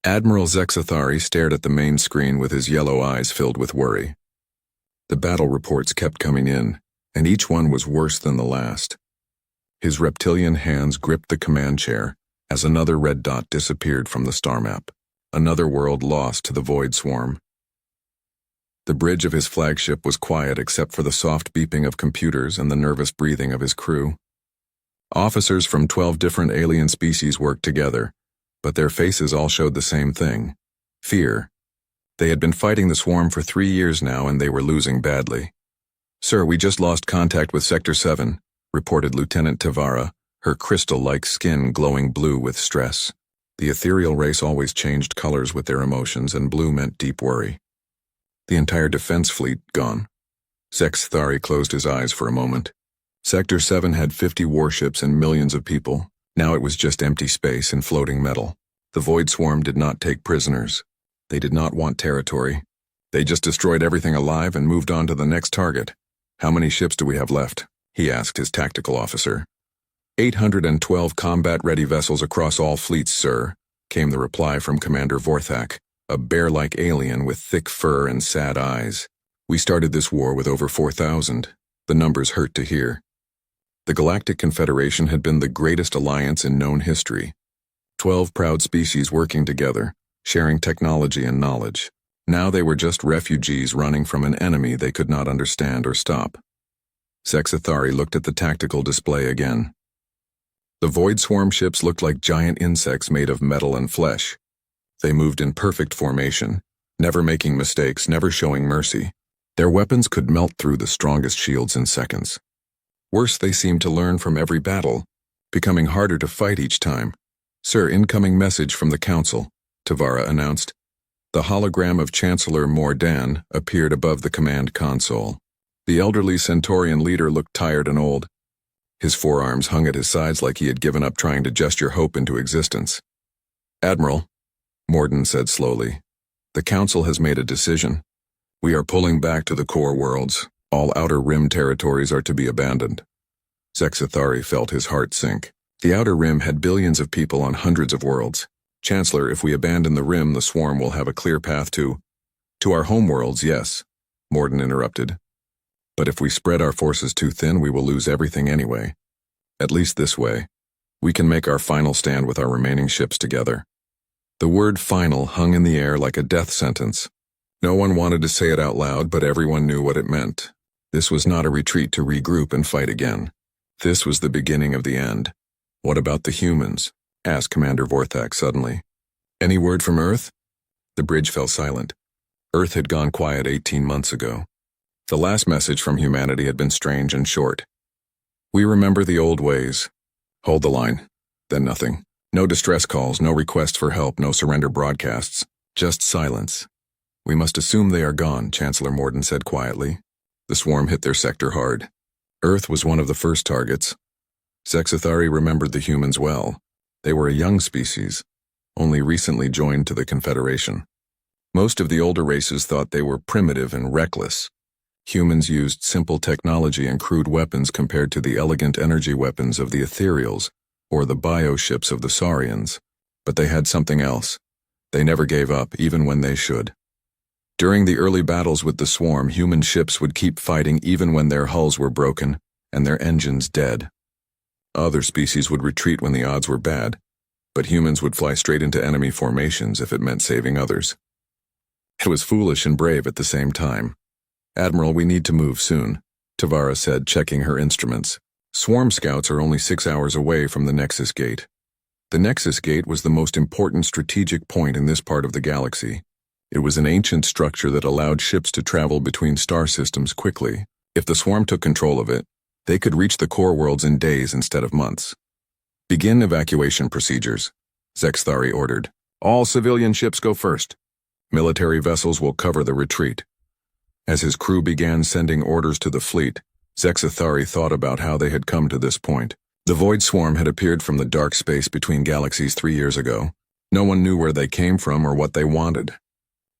Admiral Zexathari stared at the main screen with his yellow eyes filled with worry. The battle reports kept coming in, and each one was worse than the last. His reptilian hands gripped the command chair as another red dot disappeared from the star map, another world lost to the void swarm. The bridge of his flagship was quiet except for the soft beeping of computers and the nervous breathing of his crew. Officers from 12 different alien species worked together, but their faces all showed the same thing: fear. They had been fighting the swarm for 3 years now, and they were losing badly. "Sir, we just lost contact with Sector 7, reported Lieutenant Tavara, her crystal-like skin glowing blue with stress. The ethereal race always changed colors with their emotions, and blue meant deep worry. The entire defense fleet gone. Zexathari closed his eyes for a moment. Sector 7 had 50 warships and millions of people. Now it was just empty space and floating metal. The void swarm did not take prisoners. They did not want territory. They just destroyed everything alive and moved on to the next target. "How many ships do we have left?" he asked his tactical officer. 812 combat-ready vessels across all fleets, sir," came the reply from Commander Vorthak, a bear-like alien with thick fur and sad eyes. "We started this war with over 4,000. The numbers hurt to hear." The Galactic Confederation had been the greatest alliance in known history. 12 proud species working together, sharing technology and knowledge. Now they were just refugees running from an enemy they could not understand or stop. Zexathari looked at the tactical display again. The void swarm ships looked like giant insects made of metal and flesh. They moved in perfect formation, never making mistakes, never showing mercy. Their weapons could melt through the strongest shields in seconds. Worse, they seemed to learn from every battle, becoming harder to fight each time. "Sir, incoming message from the Council," Tavara announced. The hologram of Chancellor Mordan appeared above the command console. The elderly Centaurian leader looked tired and old. His forearms hung at his sides like he had given up trying to gesture hope into existence. "Admiral," Mordan said slowly, "the Council has made a decision. We are pulling back to the core worlds. All Outer Rim territories are to be abandoned." Zexathari felt his heart sink. The Outer Rim had billions of people on hundreds of worlds. "Chancellor, if we abandon the Rim, the swarm will have a clear path to our home worlds, yes," Mordan interrupted. "But if we spread our forces too thin, we will lose everything anyway. At least this way, we can make our final stand with our remaining ships together." The word final hung in the air like a death sentence. No one wanted to say it out loud, but everyone knew what it meant. This was not a retreat to regroup and fight again. This was the beginning of the end. "What about the humans?" asked Commander Vorthak suddenly. "Any word from Earth?" The bridge fell silent. Earth had gone quiet 18 months ago. The last message from humanity had been strange and short. "We remember the old ways." "Hold the line." Then nothing. No distress calls, no requests for help, no surrender broadcasts. Just silence. "We must assume they are gone," Chancellor Mordan said quietly. The swarm hit their sector hard. Earth was one of the first targets. Zexathari remembered the humans well. They were a young species, only recently joined to the Confederation. Most of the older races thought they were primitive and reckless. Humans used simple technology and crude weapons compared to the elegant energy weapons of the ethereals or the bioships of the Saurians. But they had something else. They never gave up, even when they should. During the early battles with the swarm, human ships would keep fighting even when their hulls were broken and their engines dead. Other species would retreat when the odds were bad, but humans would fly straight into enemy formations if it meant saving others. It was foolish and brave at the same time. "Admiral, we need to move soon," Tavara said, checking her instruments. "Swarm scouts are only 6 hours away from the Nexus Gate." The Nexus Gate was the most important strategic point in this part of the galaxy. It was an ancient structure that allowed ships to travel between star systems quickly. If the swarm took control of it, they could reach the core worlds in days instead of months. "Begin evacuation procedures," Zexathari ordered. "All civilian ships go first. Military vessels will cover the retreat." As his crew began sending orders to the fleet, Zexathari thought about how they had come to this point. The void swarm had appeared from the dark space between galaxies 3 years ago. No one knew where they came from or what they wanted.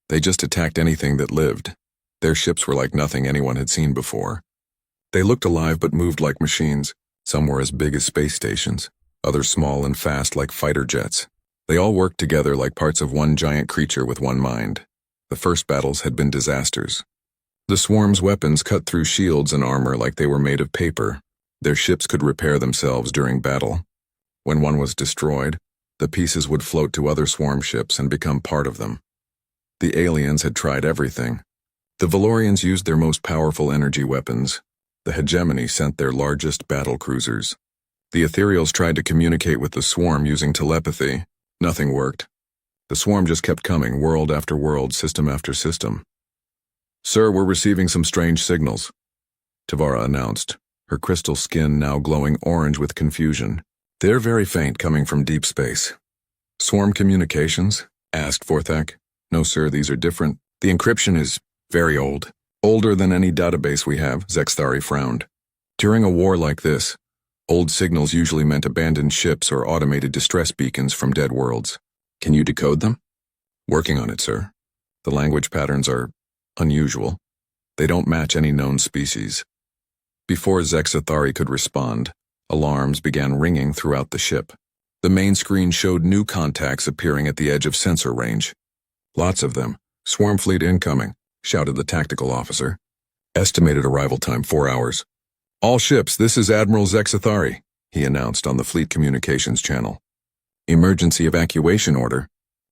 They just attacked anything that lived. Their ships were like nothing anyone had seen before. They looked alive but moved like machines. Some were as big as space stations, others small and fast like fighter jets. They all worked together like parts of one giant creature with one mind. The first battles had been disasters. The swarm's weapons cut through shields and armor like they were made of paper. Their ships could repair themselves during battle. When one was destroyed, the pieces would float to other swarm ships and become part of them. The aliens had tried everything. The Valorians used their most powerful energy weapons. The hegemony sent their largest battle cruisers. The ethereals tried to communicate with the swarm using telepathy. Nothing worked. The swarm just kept coming, world after world, system after system. "Sir, we're receiving some strange signals," Tavara announced, her crystal skin now glowing orange with confusion. "They're very faint, coming from deep space." "Swarm communications?" asked Vorthak. "No, sir, these are different. The encryption is very old. Older than any database we have," Zexthari frowned. "During a war like this, old signals usually meant abandoned ships or automated distress beacons from dead worlds. Can you decode them?" "Working on it, sir. The language patterns are unusual. They don't match any known species." Before Zexthari could respond, alarms began ringing throughout the ship. The main screen showed new contacts appearing at the edge of sensor range. "Lots of them. Swarm fleet incoming," shouted the tactical officer. "Estimated arrival time 4 hours. All ships, this is Admiral Zexthari," he announced on the fleet communications channel. "Emergency evacuation order.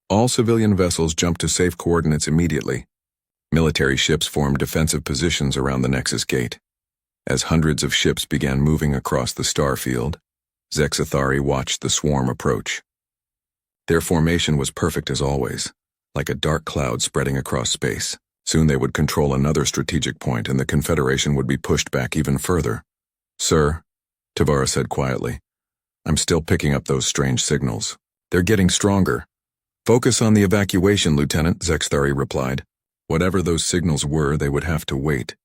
All civilian vessels jump to safe coordinates immediately." Military ships formed defensive positions around the Nexus Gate. As hundreds of ships began moving across the star field, Zexthari watched the swarm approach. Their formation was perfect as always, like a dark cloud spreading across space. Soon they would control another strategic point and the Confederation would be pushed back even further. "Sir," Tavara said quietly, "I'm still picking up those strange signals. They're getting stronger." "Focus on the evacuation, Lieutenant," Zexthari replied. Whatever those signals were, they would have to wait.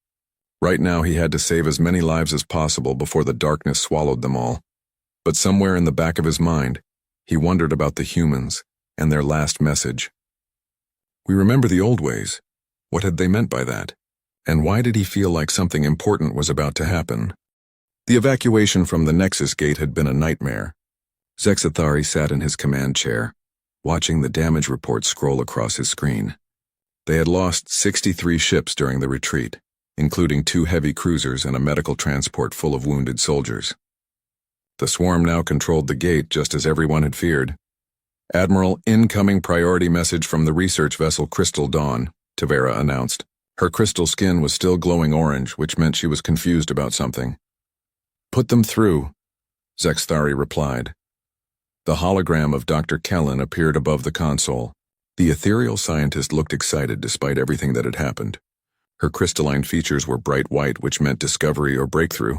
Right now he had to save as many lives as possible before the darkness swallowed them all. But somewhere in the back of his mind, he wondered about the humans and their last message. We remember the old ways. What had they meant by that? And why did he feel like something important was about to happen? The evacuation from the Nexus Gate had been a nightmare. Zexthari sat in his command chair, watching the damage report scroll across his screen. They had lost 63 ships during the retreat, including 2 heavy cruisers and a medical transport full of wounded soldiers. The swarm now controlled the gate just as everyone had feared. "Admiral, incoming priority message from the research vessel Crystal Dawn," Tavara announced. Her crystal skin was still glowing orange, which meant she was confused about something. "Put them through," Zexthari replied. The hologram of Dr. Kellen appeared above the console. The ethereal scientist looked excited despite everything that had happened. Her crystalline features were bright white, which meant discovery or breakthrough.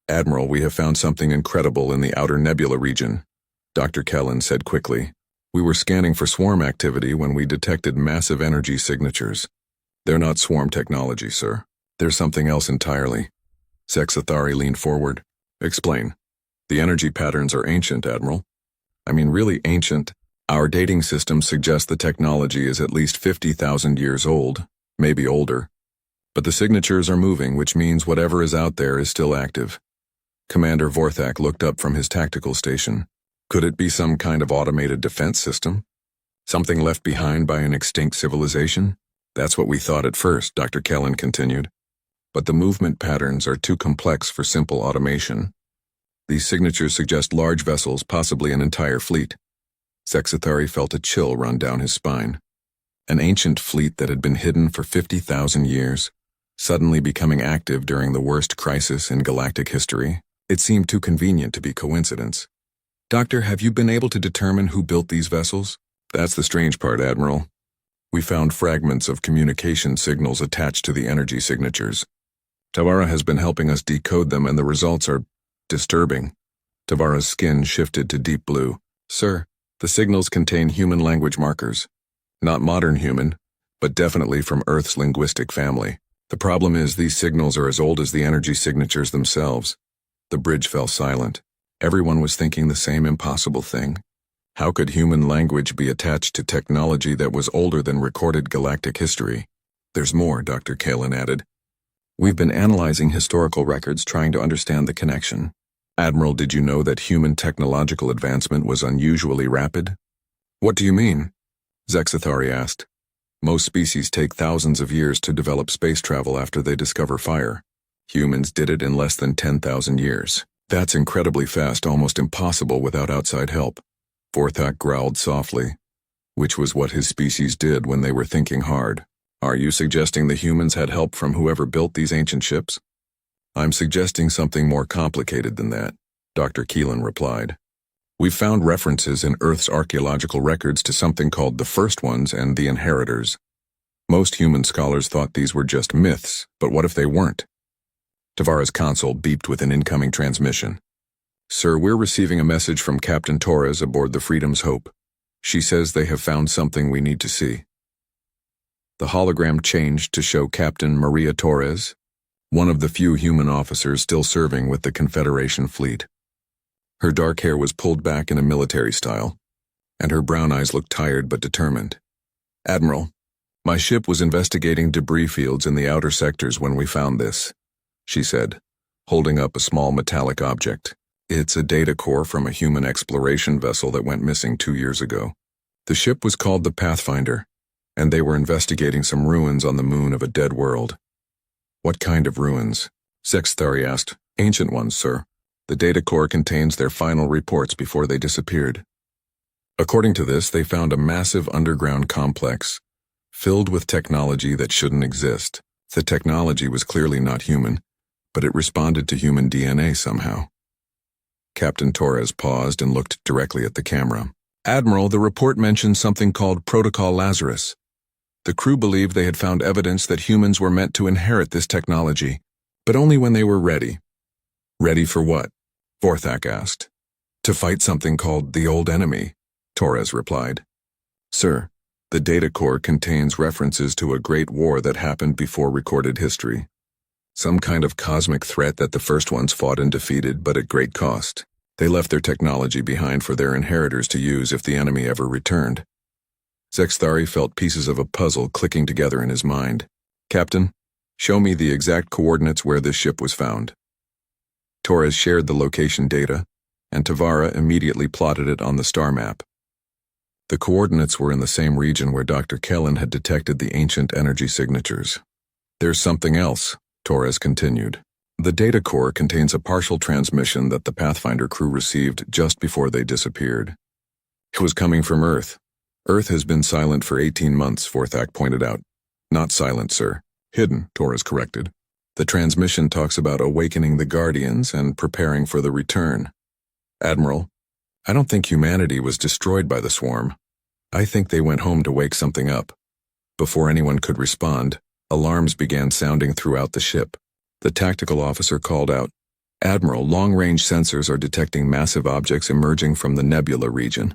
"Admiral, we have found something incredible in the outer nebula region," Dr. Kellen said quickly. "We were scanning for swarm activity when we detected massive energy signatures. They're not swarm technology, sir. They're something else entirely." Zexthari leaned forward. "Explain." "The energy patterns are ancient, Admiral. I mean really ancient. Our dating system suggests the technology is at least 50,000 years old, maybe older. But the signatures are moving, which means whatever is out there is still active." Commander Vorthak looked up from his tactical station. Could it be some kind of automated defense system? Something left behind by an extinct civilization? "That's what we thought at first," Dr. Kellen continued. "But the movement patterns are too complex for simple automation. These signatures suggest large vessels, possibly an entire fleet." Zexthari felt a chill run down his spine. An ancient fleet that had been hidden for 50,000 years, suddenly becoming active during the worst crisis in galactic history. It seemed too convenient to be coincidence. "Doctor, have you been able to determine who built these vessels?" "That's the strange part, Admiral. We found fragments of communication signals attached to the energy signatures. Tavara has been helping us decode them and the results are disturbing." Tavara's skin shifted to deep blue. "Sir, the signals contain human language markers. Not modern human, but definitely from Earth's linguistic family. The problem is these signals are as old as the energy signatures themselves." The bridge fell silent. Everyone was thinking the same impossible thing. How could human language be attached to technology that was older than recorded galactic history? "There's more," Dr. Kalen added. "We've been analyzing historical records trying to understand the connection. Admiral, did you know that human technological advancement was unusually rapid? What do you mean? Zexathari asked. Most species take thousands of years to develop space travel after they discover fire. Humans did it in less than 10,000 years. That's incredibly fast, almost impossible without outside help. Vorthak growled softly, which was what his species did when they were thinking hard. Are you suggesting the humans had help from whoever built these ancient ships? I'm suggesting something more complicated than that, Dr. Keelan replied. We've found references in Earth's archaeological records to something called the First Ones and the Inheritors. Most human scholars thought these were just myths, but what if they weren't? Tavara's console beeped with an incoming transmission. Sir, we're receiving a message from Captain Torres aboard the Freedom's Hope. She says they have found something we need to see. The hologram changed to show Captain Maria Torres, one of the few human officers still serving with the Confederation fleet. Her dark hair was pulled back in a military style, and her brown eyes looked tired but determined. Admiral, my ship was investigating debris fields in the outer sectors when we found this, she said, holding up a small metallic object. It's a data core from a human exploration vessel that went missing 2 years ago. The ship was called the Pathfinder, and they were investigating some ruins on the moon of a dead world. What kind of ruins? Zexathari asked. Ancient ones, sir. The data core contains their final reports before they disappeared. According to this, they found a massive underground complex, filled with technology that shouldn't exist. The technology was clearly not human, but it responded to human DNA somehow. Captain Torres paused and looked directly at the camera. Admiral, the report mentioned something called Protocol Lazarus. The crew believed they had found evidence that humans were meant to inherit this technology, but only when they were ready. Ready for what? Vorthak asked. To fight something called the Old Enemy, Torres replied. Sir, the data core contains references to a great war that happened before recorded history. Some kind of cosmic threat that the First Ones fought and defeated, but at great cost. They left their technology behind for their inheritors to use if the enemy ever returned. Zexathari felt pieces of a puzzle clicking together in his mind. Captain, show me the exact coordinates where this ship was found. Torres shared the location data, and Tavara immediately plotted it on the star map. The coordinates were in the same region where Dr. Kellen had detected the ancient energy signatures. There's something else, Torres continued. The data core contains a partial transmission that the Pathfinder crew received just before they disappeared. It was coming from Earth. Earth has been silent for 18 months, Vorthak pointed out. Not silent, sir. Hidden, Torres corrected. The transmission talks about awakening the Guardians and preparing for the return. Admiral, I don't think humanity was destroyed by the swarm. I think they went home to wake something up. Before anyone could respond, alarms began sounding throughout the ship. The tactical officer called out, Admiral, long-range sensors are detecting massive objects emerging from the nebula region.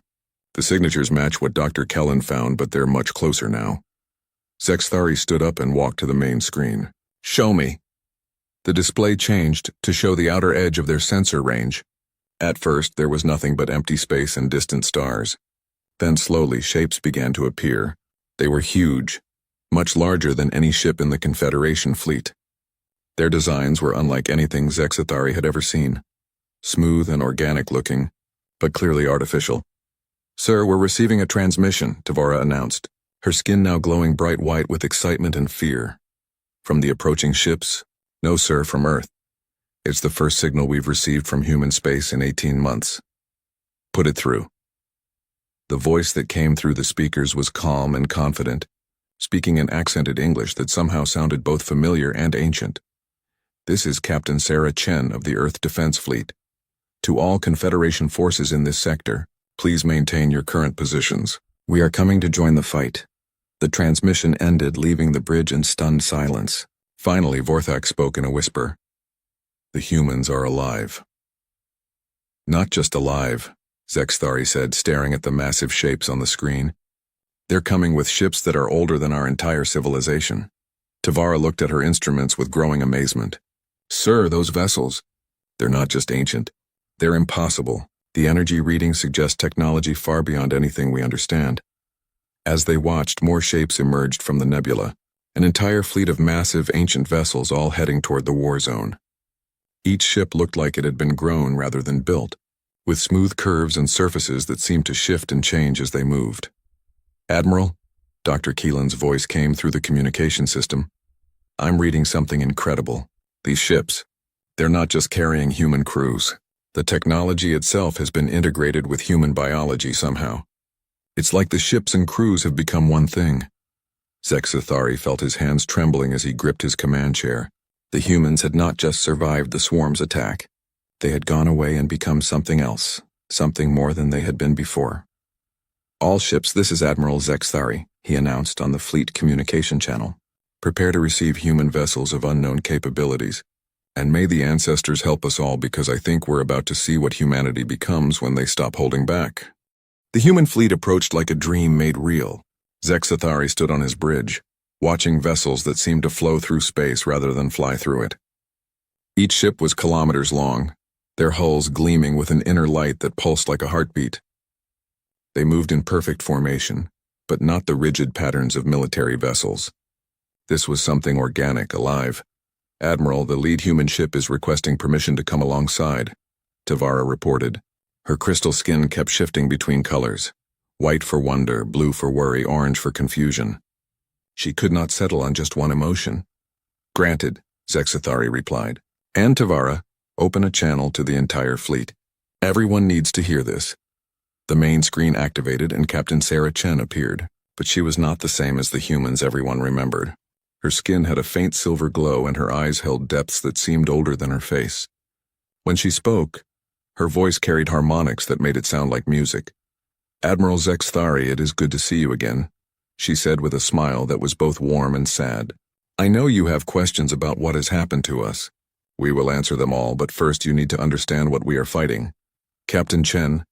The signatures match what Dr. Kellen found, but they're much closer now. Zexathari stood up and walked to the main screen. Show me. The display changed to show the outer edge of their sensor range. At first, there was nothing but empty space and distant stars. Then slowly, shapes began to appear. They were huge, much larger than any ship in the Confederation fleet. Their designs were unlike anything Zexathari had ever seen. Smooth and organic-looking, but clearly artificial. Sir, we're receiving a transmission, Tavara announced, her skin now glowing bright white with excitement and fear. From the approaching ships? No, sir, from Earth. It's the first signal we've received from human space in 18 months. Put it through. The voice that came through the speakers was calm and confident, speaking in accented English that somehow sounded both familiar and ancient. This is Captain Sarah Chen of the Earth Defense Fleet. To all Confederation forces in this sector, please maintain your current positions. We are coming to join the fight. The transmission ended, leaving the bridge in stunned silence. Finally, Vorthak spoke in a whisper. The humans are alive. Not just alive, Zexathari said, staring at the massive shapes on the screen. They're coming with ships that are older than our entire civilization. Tavara looked at her instruments with growing amazement. Sir, those vessels. They're not just ancient. They're impossible. The energy readings suggest technology far beyond anything we understand. As they watched, more shapes emerged from the nebula, an entire fleet of massive ancient vessels all heading toward the war zone. Each ship looked like it had been grown rather than built, with smooth curves and surfaces that seemed to shift and change as they moved. "Admiral," Dr. Keelan's voice came through the communication system. "I'm reading something incredible. These ships, they're not just carrying human crews. The technology itself has been integrated with human biology somehow. It's like the ships and crews have become one thing." Zexathari felt his hands trembling as he gripped his command chair. The humans had not just survived the swarm's attack. They had gone away and become something else, something more than they had been before. "All ships, this is Admiral Zexathari," he announced on the fleet communication channel. "Prepare to receive human vessels of unknown capabilities. And may the ancestors help us all, because I think we're about to see what humanity becomes when they stop holding back." The human fleet approached like a dream made real. Zexathari stood on his bridge, watching vessels that seemed to flow through space rather than fly through it. Each ship was kilometers long, their hulls gleaming with an inner light that pulsed like a heartbeat. They moved in perfect formation, but not the rigid patterns of military vessels. This was something organic, alive. "Admiral, the lead human ship is requesting permission to come alongside," Tavara reported. Her crystal skin kept shifting between colors. White for wonder, blue for worry, orange for confusion. She could not settle on just one emotion. "Granted," Zexathari replied. "And Tavara, open a channel to the entire fleet. Everyone needs to hear this." The main screen activated and Captain Sarah Chen appeared, but she was not the same as the humans everyone remembered. Her skin had a faint silver glow and her eyes held depths that seemed older than her face. When she spoke, her voice carried harmonics that made it sound like music. "Admiral Zexathari, it is good to see you again," she said with a smile that was both warm and sad. "I know you have questions about what has happened to us. We will answer them all, but first you need to understand what we are fighting." "Captain Chen,"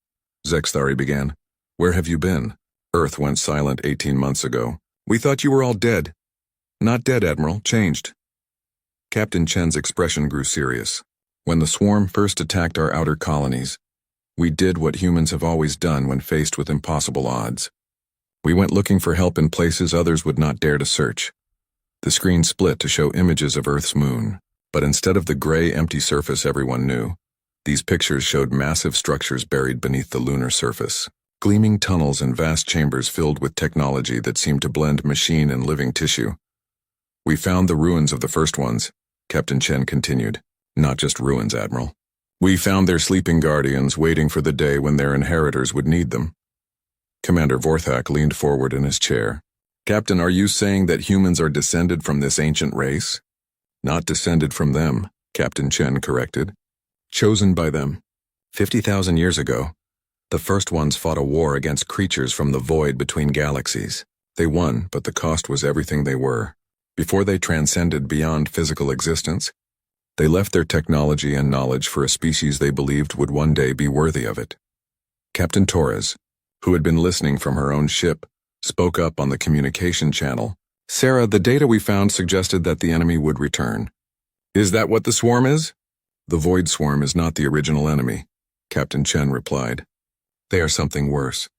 Zexathari began, "where have you been? Earth went silent 18 months ago. We thought you were all dead." "Not dead, Admiral, changed." Captain Chen's expression grew serious. "When the swarm first attacked our outer colonies, we did what humans have always done when faced with impossible odds. We went looking for help in places others would not dare to search." The screen split to show images of Earth's moon, but instead of the gray, empty surface everyone knew, these pictures showed massive structures buried beneath the lunar surface. Gleaming tunnels and vast chambers filled with technology that seemed to blend machine and living tissue. "We found the ruins of the first ones," Captain Chen continued. "Not just ruins, Admiral. We found their sleeping guardians waiting for the day when their inheritors would need them." Commander Vorthak leaned forward in his chair. "Captain, are you saying that humans are descended from this ancient race?" "Not descended from them," Captain Chen corrected. "Chosen by them. 50,000 years ago, the first ones fought a war against creatures from the void between galaxies. They won, but the cost was everything they were. Before they transcended beyond physical existence, they left their technology and knowledge for a species they believed would one day be worthy of it." Captain Torres, who had been listening from her own ship, spoke up on the communication channel. "Sarah, the data we found suggested that the enemy would return." "Is that what the swarm is?" "The Void Swarm is not the original enemy," Captain Chen replied. "They are something worse.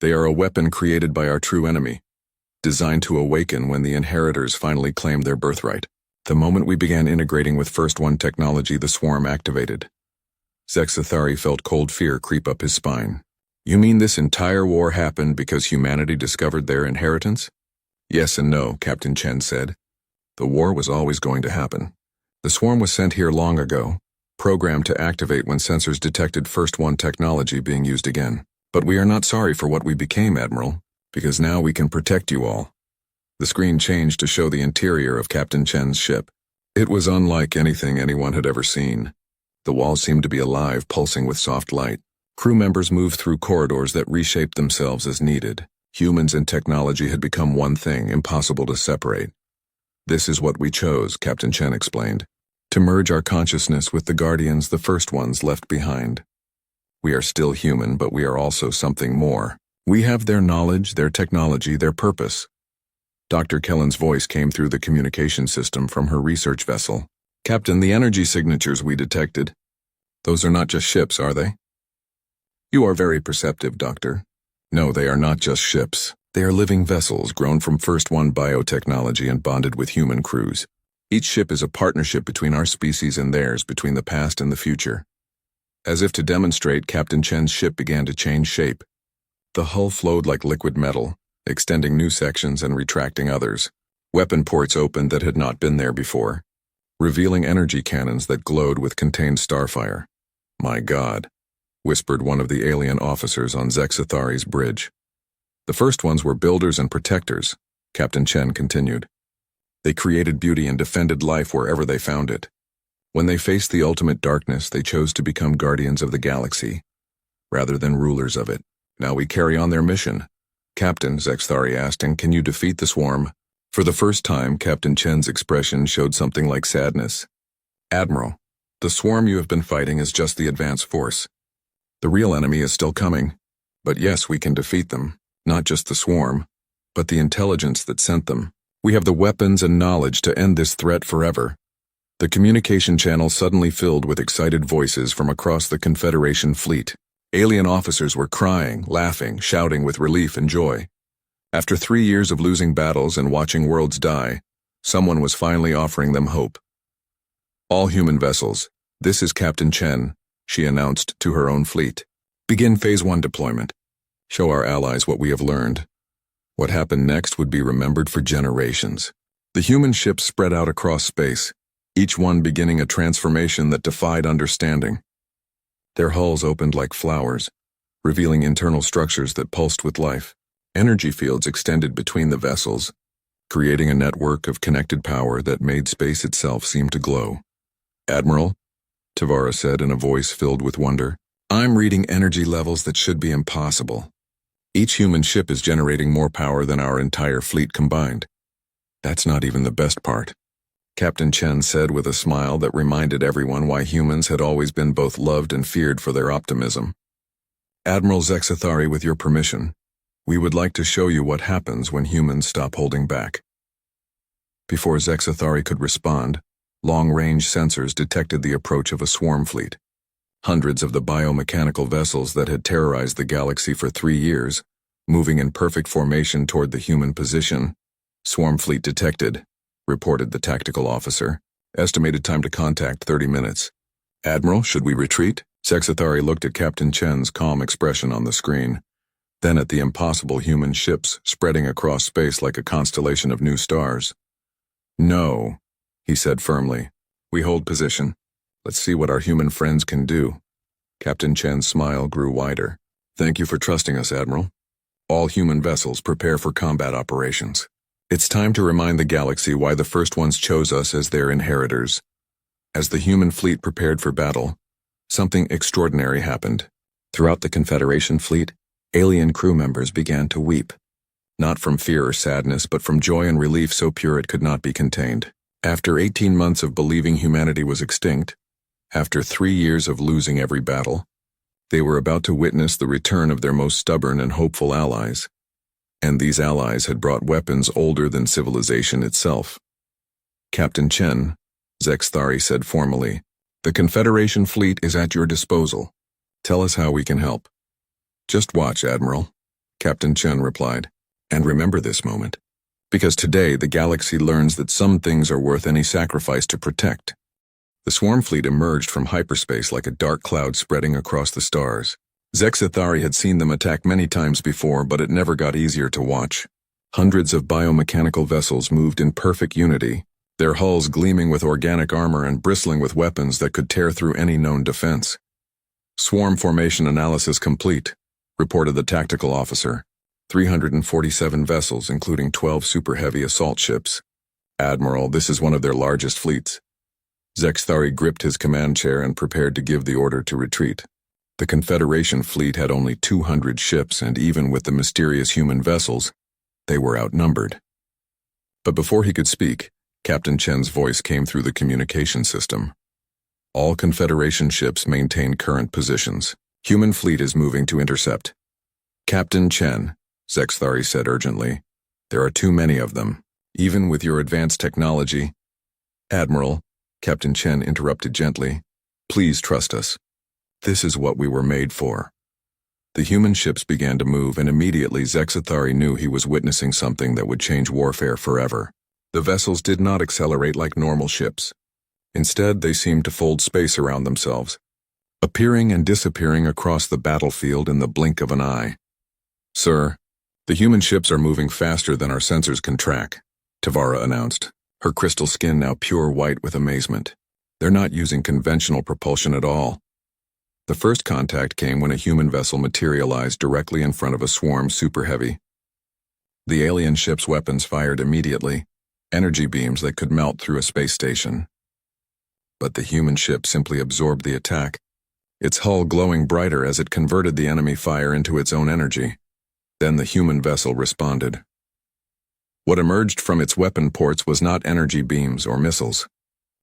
They are a weapon created by our true enemy, designed to awaken when the inheritors finally claimed their birthright. The moment we began integrating with First One technology, the swarm activated." Zexathari felt cold fear creep up his spine. "You mean this entire war happened because humanity discovered their inheritance?" "Yes and no," Captain Chen said. "The war was always going to happen. The swarm was sent here long ago, programmed to activate when sensors detected First One technology being used again. But we are not sorry for what we became, Admiral, because now we can protect you all." The screen changed to show the interior of Captain Chen's ship. It was unlike anything anyone had ever seen. The walls seemed to be alive, pulsing with soft light. Crew members moved through corridors that reshaped themselves as needed. Humans and technology had become one thing, impossible to separate. "This is what we chose," Captain Chen explained. "To merge our consciousness with the Guardians, the first ones left behind. We are still human, but we are also something more. We have their knowledge, their technology, their purpose." Dr. Kellen's voice came through the communication system from her research vessel. "Captain, the energy signatures we detected, those are not just ships, are they?" "You are very perceptive, Doctor. No, they are not just ships. They are living vessels grown from First One biotechnology and bonded with human crews. Each ship is a partnership between our species and theirs, between the past and the future. As if to demonstrate, Captain Chen's ship began to change shape. The hull flowed like liquid metal, extending new sections and retracting others. Weapon ports opened that had not been there before, revealing energy cannons that glowed with contained starfire. "My God," whispered one of the alien officers on Zexathari's bridge. "The first ones were builders and protectors," Captain Chen continued. "They created beauty and defended life wherever they found it. When they faced the ultimate darkness, they chose to become guardians of the galaxy, rather than rulers of it. Now we carry on their mission." "Captain," Zexathari asked, "and can you defeat the swarm?" For the first time, Captain Chen's expression showed something like sadness. "Admiral, the swarm you have been fighting is just the advance force. The real enemy is still coming. But yes, we can defeat them. Not just the swarm, but the intelligence that sent them. We have the weapons and knowledge to end this threat forever." The communication channel suddenly filled with excited voices from across the Confederation fleet. Alien officers were crying, laughing, shouting with relief and joy. After 3 years of losing battles and watching worlds die, someone was finally offering them hope. "All human vessels, this is Captain Chen," she announced to her own fleet. "Begin Phase 1 deployment. Show our allies what we have learned." What happened next would be remembered for generations. The human ships spread out across space, each one beginning a transformation that defied understanding. Their hulls opened like flowers, revealing internal structures that pulsed with life. Energy fields extended between the vessels, creating a network of connected power that made space itself seem to glow. "Admiral," Tavara said in a voice filled with wonder, "I'm reading energy levels that should be impossible. Each human ship is generating more power than our entire fleet combined." "That's not even the best part," Captain Chen said with a smile that reminded everyone why humans had always been both loved and feared for their optimism. "Admiral Zexathari, with your permission, we would like to show you what happens when humans stop holding back." Before Zexathari could respond, long-range sensors detected the approach of a swarm fleet. Hundreds of the biomechanical vessels that had terrorized the galaxy for 3 years, moving in perfect formation toward the human position. "Swarm fleet detected," reported the tactical officer. "Estimated time to contact 30 minutes. Admiral, should we retreat?" Zexathari looked at Captain Chen's calm expression on the screen, then at the impossible human ships spreading across space like a constellation of new stars. "No," he said firmly. "We hold position. Let's see what our human friends can do." Captain Chen's smile grew wider. "Thank you for trusting us, Admiral. All human vessels prepare for combat operations. It's time to remind the galaxy why the first ones chose us as their inheritors." As the human fleet prepared for battle, something extraordinary happened. Throughout the Confederation fleet, alien crew members began to weep. Not from fear or sadness, but from joy and relief so pure it could not be contained. After 18 months of believing humanity was extinct, after 3 years of losing every battle, they were about to witness the return of their most stubborn and hopeful allies. And these allies had brought weapons older than civilization itself. "Captain Chen," Zexathari said formally, "the Confederation fleet is at your disposal. Tell us how we can help." "Just watch, Admiral," Captain Chen replied. "And remember this moment. Because today the galaxy learns that some things are worth any sacrifice to protect." The swarm fleet emerged from hyperspace like a dark cloud spreading across the stars. Zexathari had seen them attack many times before, but it never got easier to watch. Hundreds of biomechanical vessels moved in perfect unity, their hulls gleaming with organic armor and bristling with weapons that could tear through any known defense. "Swarm formation analysis complete," reported the tactical officer. 347 vessels, including 12 super-heavy assault ships. "Admiral, this is one of their largest fleets." Zexathari gripped his command chair and prepared to give the order to retreat. The Confederation fleet had only 200 ships, and even with the mysterious human vessels, they were outnumbered. But before he could speak, Captain Chen's voice came through the communication system. "All Confederation ships maintain current positions. Human fleet is moving to intercept." "Captain Chen," Zexathari said urgently, "there are too many of them, even with your advanced technology." "Admiral," Captain Chen interrupted gently, "please trust us. This is what we were made for." The human ships began to move, and immediately Zexathari knew he was witnessing something that would change warfare forever. The vessels did not accelerate like normal ships. Instead, they seemed to fold space around themselves. appearing and disappearing across the battlefield in the blink of an eye. "Sir, the human ships are moving faster than our sensors can track," Tavara announced, her crystal skin now pure white with amazement. "They're not using conventional propulsion at all." The first contact came when a human vessel materialized directly in front of a swarm super heavy. The alien ship's weapons fired immediately, energy beams that could melt through a space station. But the human ship simply absorbed the attack, its hull glowing brighter as it converted the enemy fire into its own energy. Then the human vessel responded. What emerged from its weapon ports was not energy beams or missiles.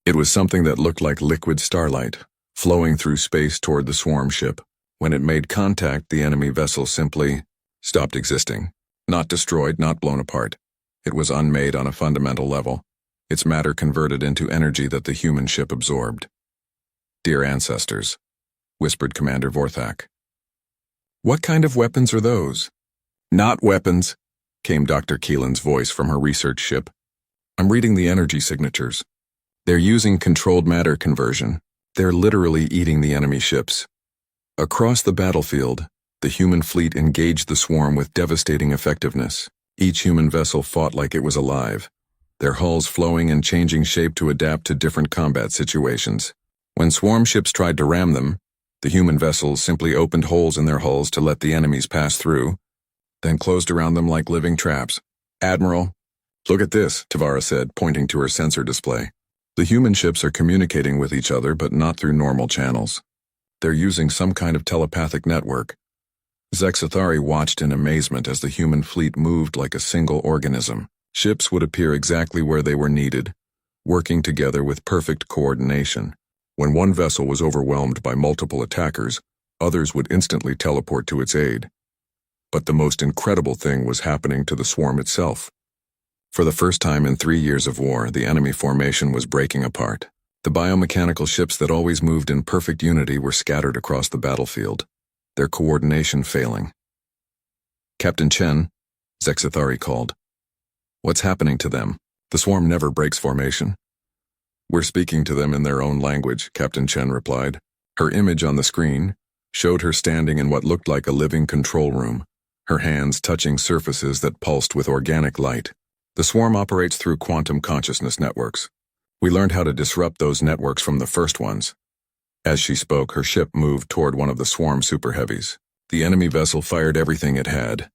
It was something that looked like liquid starlight, flowing through space toward the swarm ship. When it made contact, the enemy vessel simply stopped existing. Not destroyed, not blown apart. It was unmade on a fundamental level. Its matter converted into energy that the human ship absorbed. "Dear ancestors," whispered Commander Vorthak. "What kind of weapons are those?" "Not weapons," came Dr. Keelan's voice from her research ship. "I'm reading the energy signatures. They're using controlled matter conversion. They're literally eating the enemy ships." Across the battlefield, the human fleet engaged the swarm with devastating effectiveness. Each human vessel fought like it was alive, their hulls flowing and changing shape to adapt to different combat situations. When swarm ships tried to ram them, the human vessels simply opened holes in their hulls to let the enemies pass through, then closed around them like living traps. "Admiral, look at this," Tavara said, pointing to her sensor display. "The human ships are communicating with each other, but not through normal channels. They're using some kind of telepathic network." Zexathari watched in amazement as the human fleet moved like a single organism. Ships would appear exactly where they were needed, working together with perfect coordination. When one vessel was overwhelmed by multiple attackers, others would instantly teleport to its aid. But the most incredible thing was happening to the swarm itself. For the first time in 3 years of war, the enemy formation was breaking apart. The biomechanical ships that always moved in perfect unity were scattered across the battlefield, their coordination failing. "Captain Chen," Zexathari called. "What's happening to them? The swarm never breaks formation." "We're speaking to them in their own language," Captain Chen replied. Her image on the screen showed her standing in what looked like a living control room, her hands touching surfaces that pulsed with organic light. "The swarm operates through quantum consciousness networks. We learned how to disrupt those networks from the first ones." As she spoke, her ship moved toward one of the swarm super heavies. The enemy vessel fired everything it had,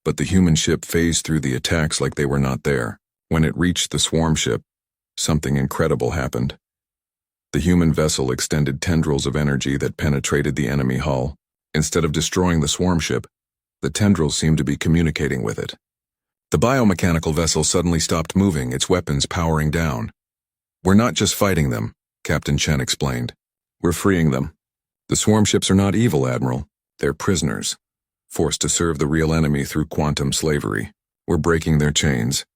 but the human ship phased through the attacks like they were not there. When it reached the swarm ship, something incredible happened. The human vessel extended tendrils of energy that penetrated the enemy hull. Instead of destroying the swarm ship, the tendrils seemed to be communicating with it. The biomechanical vessel suddenly stopped moving, its weapons powering down. "We're not just fighting them," Captain Chen explained. "We're freeing them. The swarm ships are not evil, Admiral. They're prisoners, forced to serve the real enemy through quantum slavery. We're breaking their chains."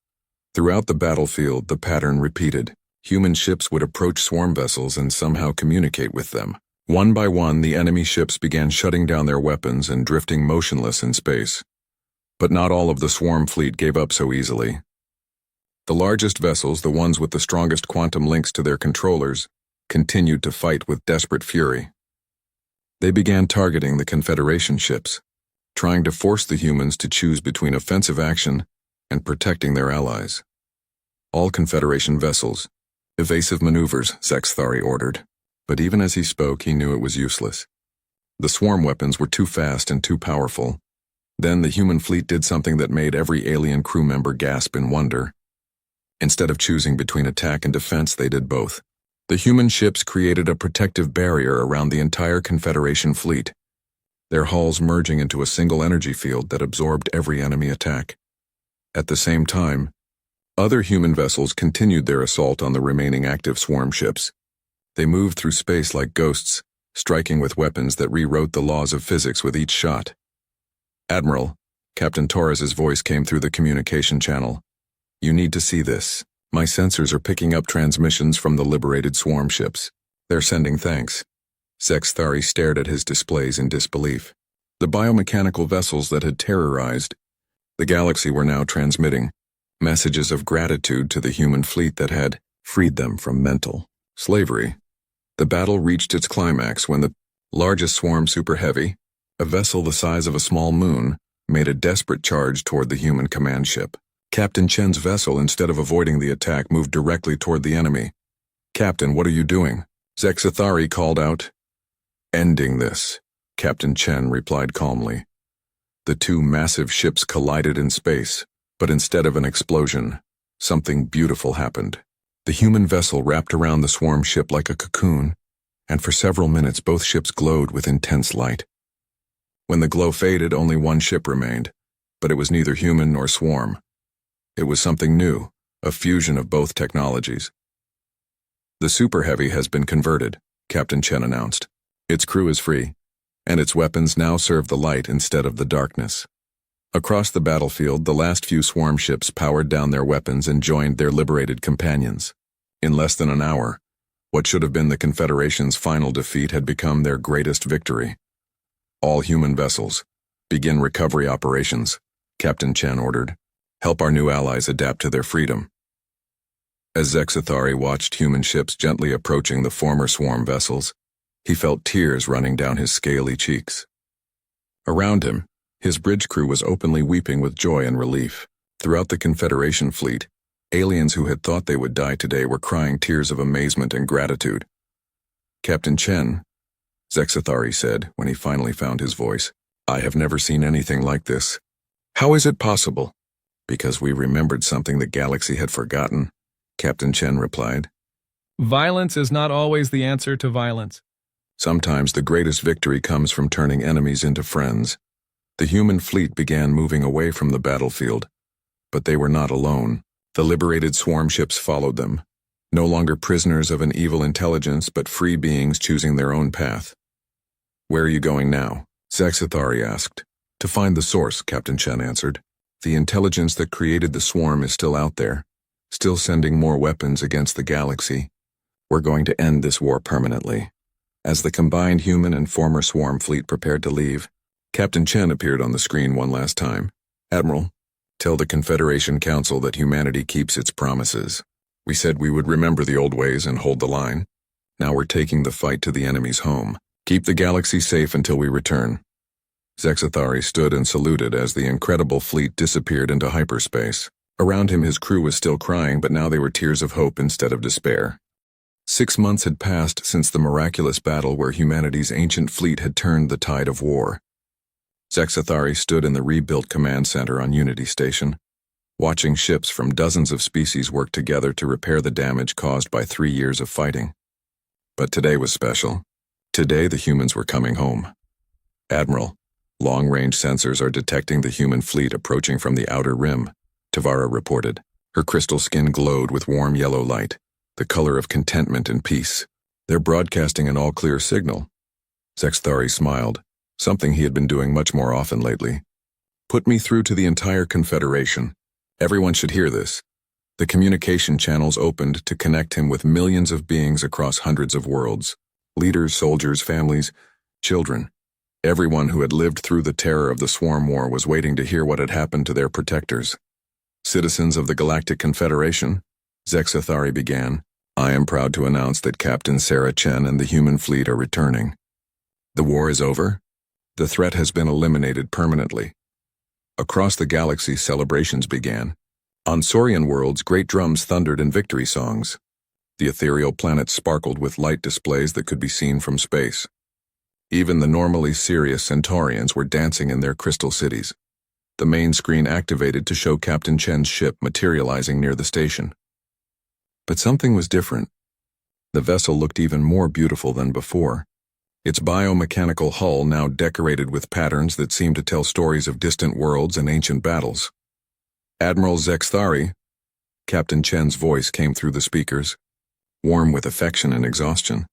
Throughout the battlefield, the pattern repeated. Human ships would approach swarm vessels and somehow communicate with them. One by one, the enemy ships began shutting down their weapons and drifting motionless in space. But not all of the swarm fleet gave up so easily. The largest vessels, the ones with the strongest quantum links to their controllers, continued to fight with desperate fury. They began targeting the Confederation ships, trying to force the humans to choose between offensive action and protecting their allies. "All Confederation vessels, evasive maneuvers," Zexathari ordered. But even as he spoke, he knew it was useless. The swarm weapons were too fast and too powerful. Then the human fleet did something that made every alien crew member gasp in wonder. Instead of choosing between attack and defense, they did both. The human ships created a protective barrier around the entire Confederation fleet, their hulls merging into a single energy field that absorbed every enemy attack. At the same time, other human vessels continued their assault on the remaining active swarm ships. They moved through space like ghosts, striking with weapons that rewrote the laws of physics with each shot. "Admiral," Captain Torres's voice came through the communication channel. "You need to see this. My sensors are picking up transmissions from the liberated swarm ships. They're sending thanks." Zexathari stared at his displays in disbelief. The biomechanical vessels that had terrorized the galaxy were now transmitting messages of gratitude to the human fleet that had freed them from mental slavery. The battle reached its climax when the Largest swarm Super Heavy, a vessel the size of a small moon, made a desperate charge toward the human command ship. Captain Chen's vessel, instead of avoiding the attack, moved directly toward the enemy. "Captain, what are you doing?" Zexathari called out. "Ending this," Captain Chen replied calmly. The two massive ships collided in space, but instead of an explosion, something beautiful happened. The human vessel wrapped around the swarm ship like a cocoon, and for several minutes both ships glowed with intense light. When the glow faded, only one ship remained, but it was neither human nor swarm. It was something new, a fusion of both technologies. "The Super Heavy has been converted," Captain Chen announced. "Its crew is free, and its weapons now serve the light instead of the darkness." Across the battlefield, the last few swarm ships powered down their weapons and joined their liberated companions. In less than an hour, what should have been the Confederation's final defeat had become their greatest victory. "All human vessels, begin recovery operations," Captain Chen ordered. "Help our new allies adapt to their freedom." As Zexathari watched human ships gently approaching the former swarm vessels, he felt tears running down his scaly cheeks. Around him, his bridge crew was openly weeping with joy and relief. Throughout the Confederation fleet, aliens who had thought they would die today were crying tears of amazement and gratitude. "Captain Chen," Zexathari said when he finally found his voice, "I have never seen anything like this." "How is it possible?" "Because we remembered something the galaxy had forgotten," Captain Chen replied. Violence is not always the answer to violence. Sometimes the greatest victory comes from turning enemies into friends. The human fleet began moving away from the battlefield, but they were not alone. The liberated swarm ships followed them, no longer prisoners of an evil intelligence, but free beings choosing their own path. "Where are you going now?" Zexathari asked. "To find the source," Captain Chen answered. "The intelligence that created the swarm is still out there, still sending more weapons against the galaxy. We're going to end this war permanently." As the combined human and former swarm fleet prepared to leave, Captain Chen appeared on the screen one last time. "Admiral, tell the Confederation Council that humanity keeps its promises. We said we would remember the old ways and hold the line. Now we're taking the fight to the enemy's home. Keep the galaxy safe until we return." Zexathari stood and saluted as the incredible fleet disappeared into hyperspace. Around him his crew was still crying, but now they were tears of hope instead of despair. 6 months had passed since the miraculous battle where humanity's ancient fleet had turned the tide of war. Zexathari stood in the rebuilt command center on Unity Station, watching ships from dozens of species work together to repair the damage caused by 3 years of fighting. But today was special. Today the humans were coming home. "Admiral, long-range sensors are detecting the human fleet approaching from the outer rim," Tavara reported. Her crystal skin glowed with warm yellow light, the color of contentment and peace. "They're broadcasting an all-clear signal." Zexathari smiled, something he had been doing much more often lately. "Put me through to the entire Confederation. Everyone should hear this." The communication channels opened to connect him with millions of beings across hundreds of worlds. Leaders, soldiers, families, children. Everyone who had lived through the terror of the swarm war was waiting to hear what had happened to their protectors. "Citizens of the Galactic Confederation," Zexathari began, "I am proud to announce that Captain Sarah Chen and the human fleet are returning. The war is over. The threat has been eliminated permanently." Across the galaxy, celebrations began. On Saurian worlds, great drums thundered in victory songs. The ethereal planets sparkled with light displays that could be seen from space. Even the normally serious Centaurians were dancing in their crystal cities. The main screen activated to show Captain Chen's ship materializing near the station. But something was different. The vessel looked even more beautiful than before, its biomechanical hull now decorated with patterns that seemed to tell stories of distant worlds and ancient battles. "Admiral Zexathari," Captain Chen's voice came through the speakers, warm with affection and exhaustion.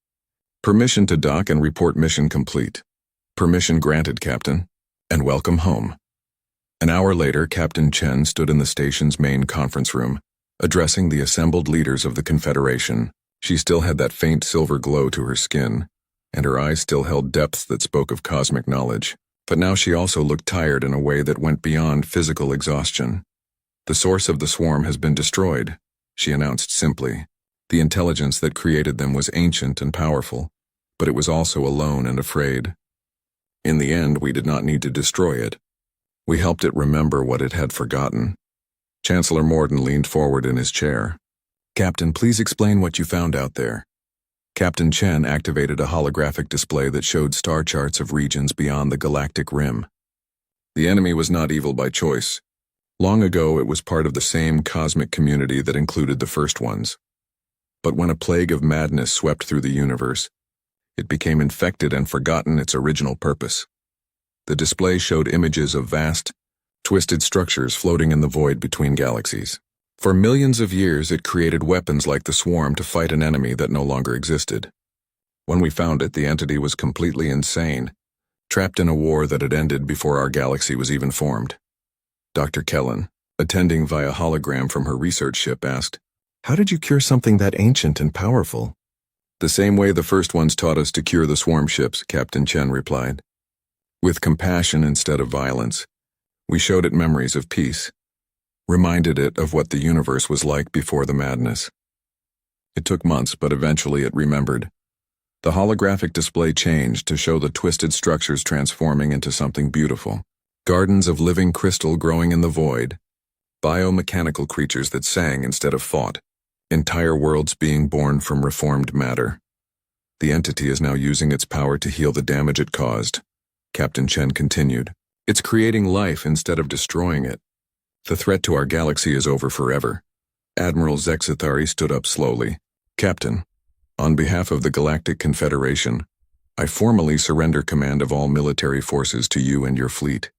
"Permission to dock and report mission complete." "Permission granted, Captain, and welcome home." An hour later, Captain Chen stood in the station's main conference room, addressing the assembled leaders of the Confederation. She still had that faint silver glow to her skin, and her eyes still held depths that spoke of cosmic knowledge. But now she also looked tired in a way that went beyond physical exhaustion. "The source of the swarm has been destroyed," she announced simply. "The intelligence that created them was ancient and powerful, but it was also alone and afraid. In the end, we did not need to destroy it. We helped it remember what it had forgotten. Chancellor Morden leaned forward in his chair. Captain, please explain what you found out there. Captain Chen activated a holographic display that showed star charts of regions beyond the galactic rim. The enemy was not evil by choice. Long ago, it was part of the same cosmic community that included the first ones. But when a plague of madness swept through the universe, it became infected and forgotten its original purpose. The display showed images of vast, twisted structures floating in the void between galaxies. For millions of years, it created weapons like the Swarm to fight an enemy that no longer existed. When we found it, the entity was completely insane, trapped in a war that had ended before our galaxy was even formed. Dr. Kellen, attending via hologram from her research ship, asked, "How did you cure something that ancient and powerful?" "The same way the first ones taught us to cure the swarm ships," Captain Chen replied. "With compassion instead of violence. We showed it memories of peace, reminded it of what the universe was like before the madness. It took months, but eventually it remembered. The holographic display changed to show the twisted structures transforming into something beautiful. Gardens of living crystal growing in the void, biomechanical creatures that sang instead of fought, entire worlds being born from reformed matter. The entity is now using its power to heal the damage it caused," Captain Chen continued. "It's creating life instead of destroying it. The threat to our galaxy is over forever." Admiral Zexithari stood up slowly. "Captain, on behalf of the Galactic Confederation, I formally surrender command of all military forces to you and your fleet.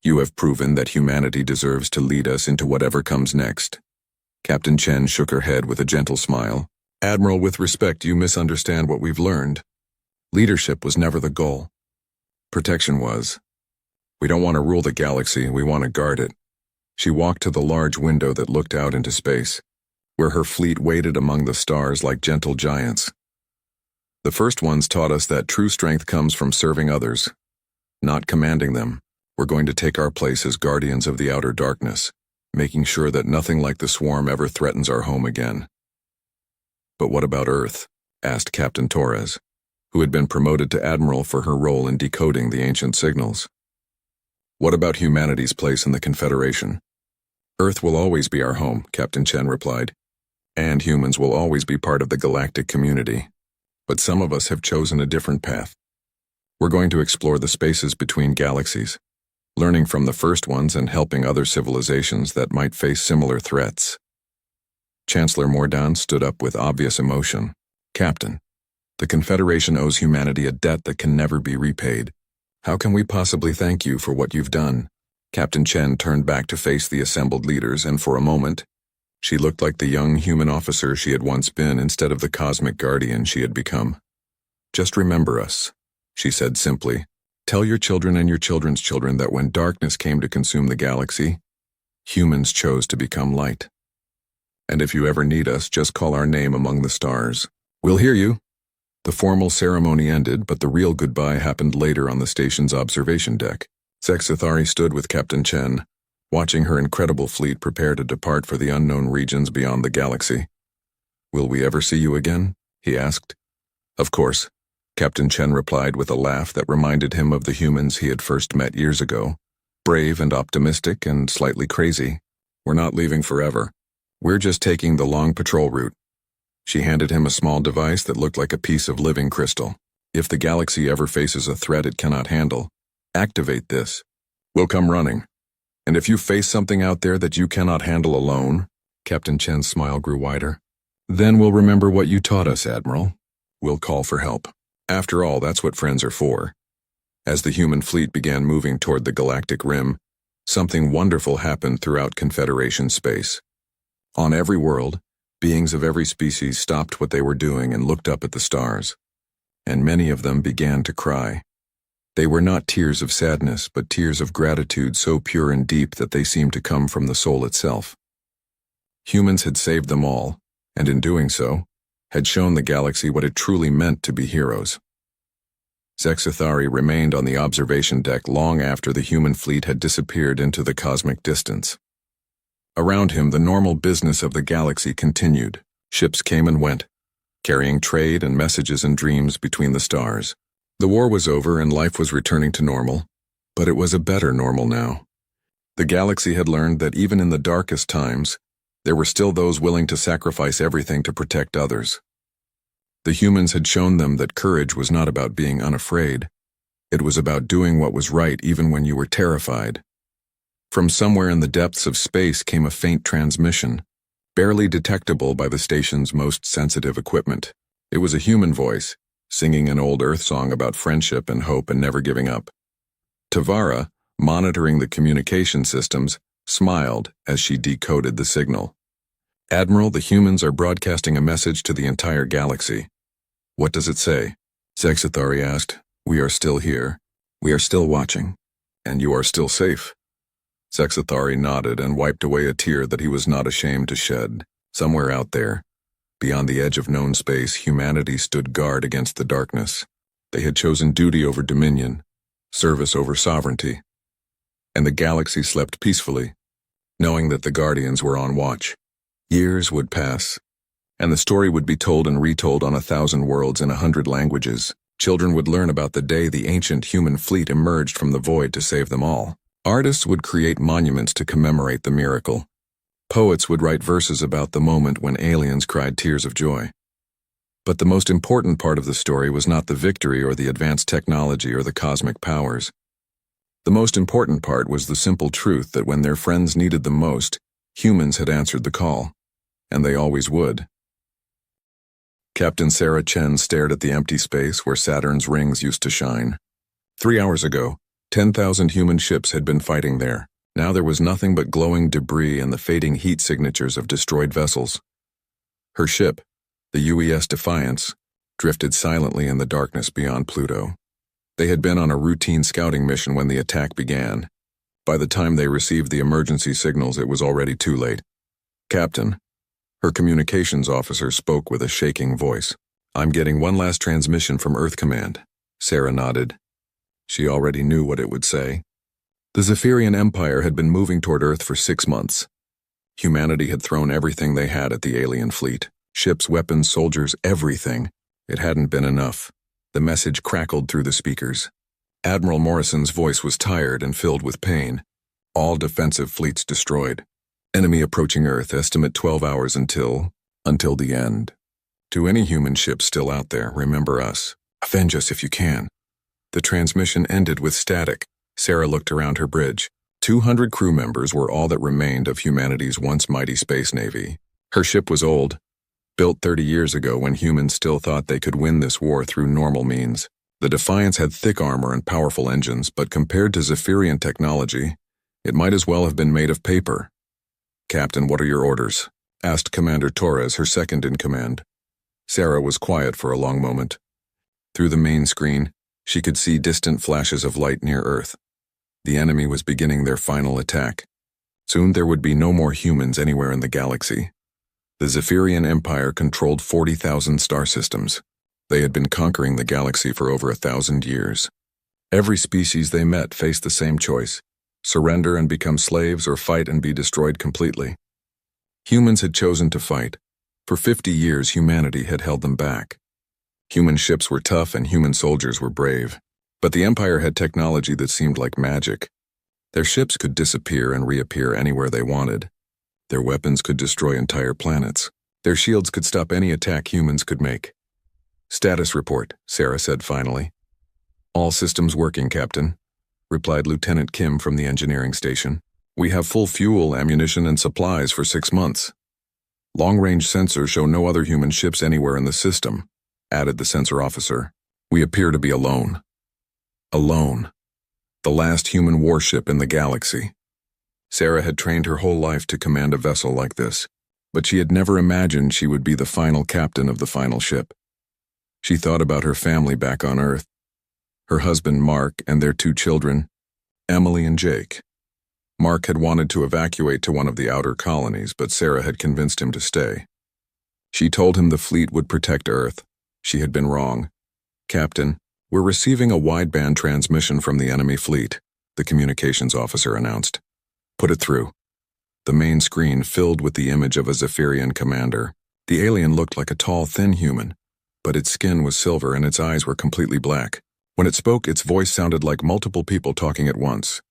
You have proven that humanity deserves to lead us into whatever comes next." Captain Chen shook her head with a gentle smile. "Admiral, with respect, you misunderstand what we've learned. Leadership was never the goal. Protection was. We don't want to rule the galaxy, we want to guard it." She walked to the large window that looked out into space, where her fleet waited among the stars like gentle giants. "The first ones taught us that true strength comes from serving others, not commanding them. We're going to take our place as guardians of the outer darkness, making sure that nothing like the Swarm ever threatens our home again." "But what about Earth?" asked Captain Torres, who had been promoted to Admiral for her role in decoding the ancient signals. "What about humanity's place in the Confederation?" "Earth will always be our home," Captain Chen replied, "and humans will always be part of the galactic community. But some of us have chosen a different path. We're going to explore the spaces between galaxies, learning from the first ones and helping other civilizations that might face similar threats." Chancellor Morden stood up with obvious emotion. "Captain, the Confederation owes humanity a debt that can never be repaid. How can we possibly thank you for what you've done?" Captain Chen turned back to face the assembled leaders, and for a moment, she looked like the young human officer she had once been instead of the cosmic guardian she had become. "Just remember us," she said simply. "Tell your children and your children's children that when darkness came to consume the galaxy, humans chose to become light. And if you ever need us, just call our name among the stars. We'll hear you." The formal ceremony ended, but the real goodbye happened later on the station's observation deck. Zexithari stood with Captain Chen, watching her incredible fleet prepare to depart for the unknown regions beyond the galaxy. "Will we ever see you again?" he asked. "Of course," Captain Chen replied with a laugh that reminded him of the humans he had first met years ago. "Brave and optimistic and slightly crazy. We're not leaving forever. We're just taking the long patrol route." She handed him a small device that looked like a piece of living crystal. "If the galaxy ever faces a threat it cannot handle, activate this. We'll come running. And if you face something out there that you cannot handle alone," Captain Chen's smile grew wider, "then we'll remember what you taught us, Admiral. We'll call for help. After all, that's what friends are for." As the human fleet began moving toward the galactic rim, something wonderful happened throughout Confederation space. On every world, beings of every species stopped what they were doing and looked up at the stars, and many of them began to cry. They were not tears of sadness, but tears of gratitude so pure and deep that they seemed to come from the soul itself. Humans had saved them all, and in doing so, had shown the galaxy what it truly meant to be heroes. Zexithari remained on the observation deck long after the human fleet had disappeared into the cosmic distance. Around him, the normal business of the galaxy continued. Ships came and went, carrying trade and messages and dreams between the stars. The war was over and life was returning to normal, but it was a better normal now. The galaxy had learned that even in the darkest times, there were still those willing to sacrifice everything to protect others. The humans had shown them that courage was not about being unafraid. It was about doing what was right even when you were terrified. From somewhere in the depths of space came a faint transmission, barely detectable by the station's most sensitive equipment. It was a human voice, singing an old Earth song about friendship and hope and never giving up. Tavara, monitoring the communication systems, smiled as she decoded the signal. "Admiral, the humans are broadcasting a message to the entire galaxy." "What does it say?" Sexithari asked. "We are still here. We are still watching. And you are still safe." Sexithari nodded and wiped away a tear that he was not ashamed to shed. Somewhere out there, beyond the edge of known space, humanity stood guard against the darkness. They had chosen duty over dominion, service over sovereignty. And the galaxy slept peacefully, knowing that the Guardians were on watch. Years would pass, and the story would be told and retold on 1,000 worlds in 100 languages. Children would learn about the day the ancient human fleet emerged from the void to save them all. Artists would create monuments to commemorate the miracle. Poets would write verses about the moment when aliens cried tears of joy. But the most important part of the story was not the victory or the advanced technology or the cosmic powers. The most important part was the simple truth that when their friends needed them most, humans had answered the call. And they always would. Captain Sarah Chen stared at the empty space where Saturn's rings used to shine. 3 hours ago, 10,000 human ships had been fighting there. Now there was nothing but glowing debris and the fading heat signatures of destroyed vessels. Her ship, the UES Defiance, drifted silently in the darkness beyond Pluto. They had been on a routine scouting mission when the attack began. By the time they received the emergency signals, it was already too late. "Captain," her communications officer spoke with a shaking voice. "I'm getting one last transmission from Earth Command." Sarah nodded. She already knew what it would say. The Zephyrian Empire had been moving toward Earth for 6 months. Humanity had thrown everything they had at the alien fleet. Ships, weapons, soldiers, everything. It hadn't been enough. The message crackled through the speakers. Admiral Morrison's voice was tired and filled with pain. "All defensive fleets destroyed. Enemy approaching Earth, estimate 12 hours until the end. To any human ship still out there, remember us. Avenge us if you can." The transmission ended with static. Sarah looked around her bridge. 200 crew members were all that remained of humanity's once mighty space navy. Her ship was old, built 30 years ago when humans still thought they could win this war through normal means. The Defiance had thick armor and powerful engines, but compared to Zephyrian technology, it might as well have been made of paper. "Captain, what are your orders?" asked Commander Torres, her second in command. Sarah was quiet for a long moment. Through the main screen, she could see distant flashes of light near Earth. The enemy was beginning their final attack. Soon there would be no more humans anywhere in the galaxy. The Zephyrian Empire controlled 40,000 star systems. They had been conquering the galaxy for over 1,000 years. Every species they met faced the same choice: surrender and become slaves, or fight and be destroyed completely. Humans had chosen to fight. For 50 years, humanity had held them back. Human ships were tough and human soldiers were brave. But the Empire had technology that seemed like magic. Their ships could disappear and reappear anywhere they wanted. Their weapons could destroy entire planets. Their shields could stop any attack humans could make. "Status report," Sarah said finally. "All systems working, Captain," replied Lieutenant Kim from the engineering station. "We have full fuel, ammunition, and supplies for 6 months. Long-range sensors show no other human ships anywhere in the system," added the sensor officer. "We appear to be alone." Alone. The last human warship in the galaxy. Sarah had trained her whole life to command a vessel like this, but she had never imagined she would be the final captain of the final ship. She thought about her family back on Earth, her husband Mark and their 2 children, Emily and Jake. Mark had wanted to evacuate to one of the outer colonies, but Sarah had convinced him to stay. She told him the fleet would protect Earth. She had been wrong. "Captain, we're receiving a wideband transmission from the enemy fleet," the communications officer announced. "Put it through." The main screen filled with the image of a Zephyrian commander. The alien looked like a tall, thin human, but its skin was silver and its eyes were completely black. When it spoke, its voice sounded like multiple people talking at once.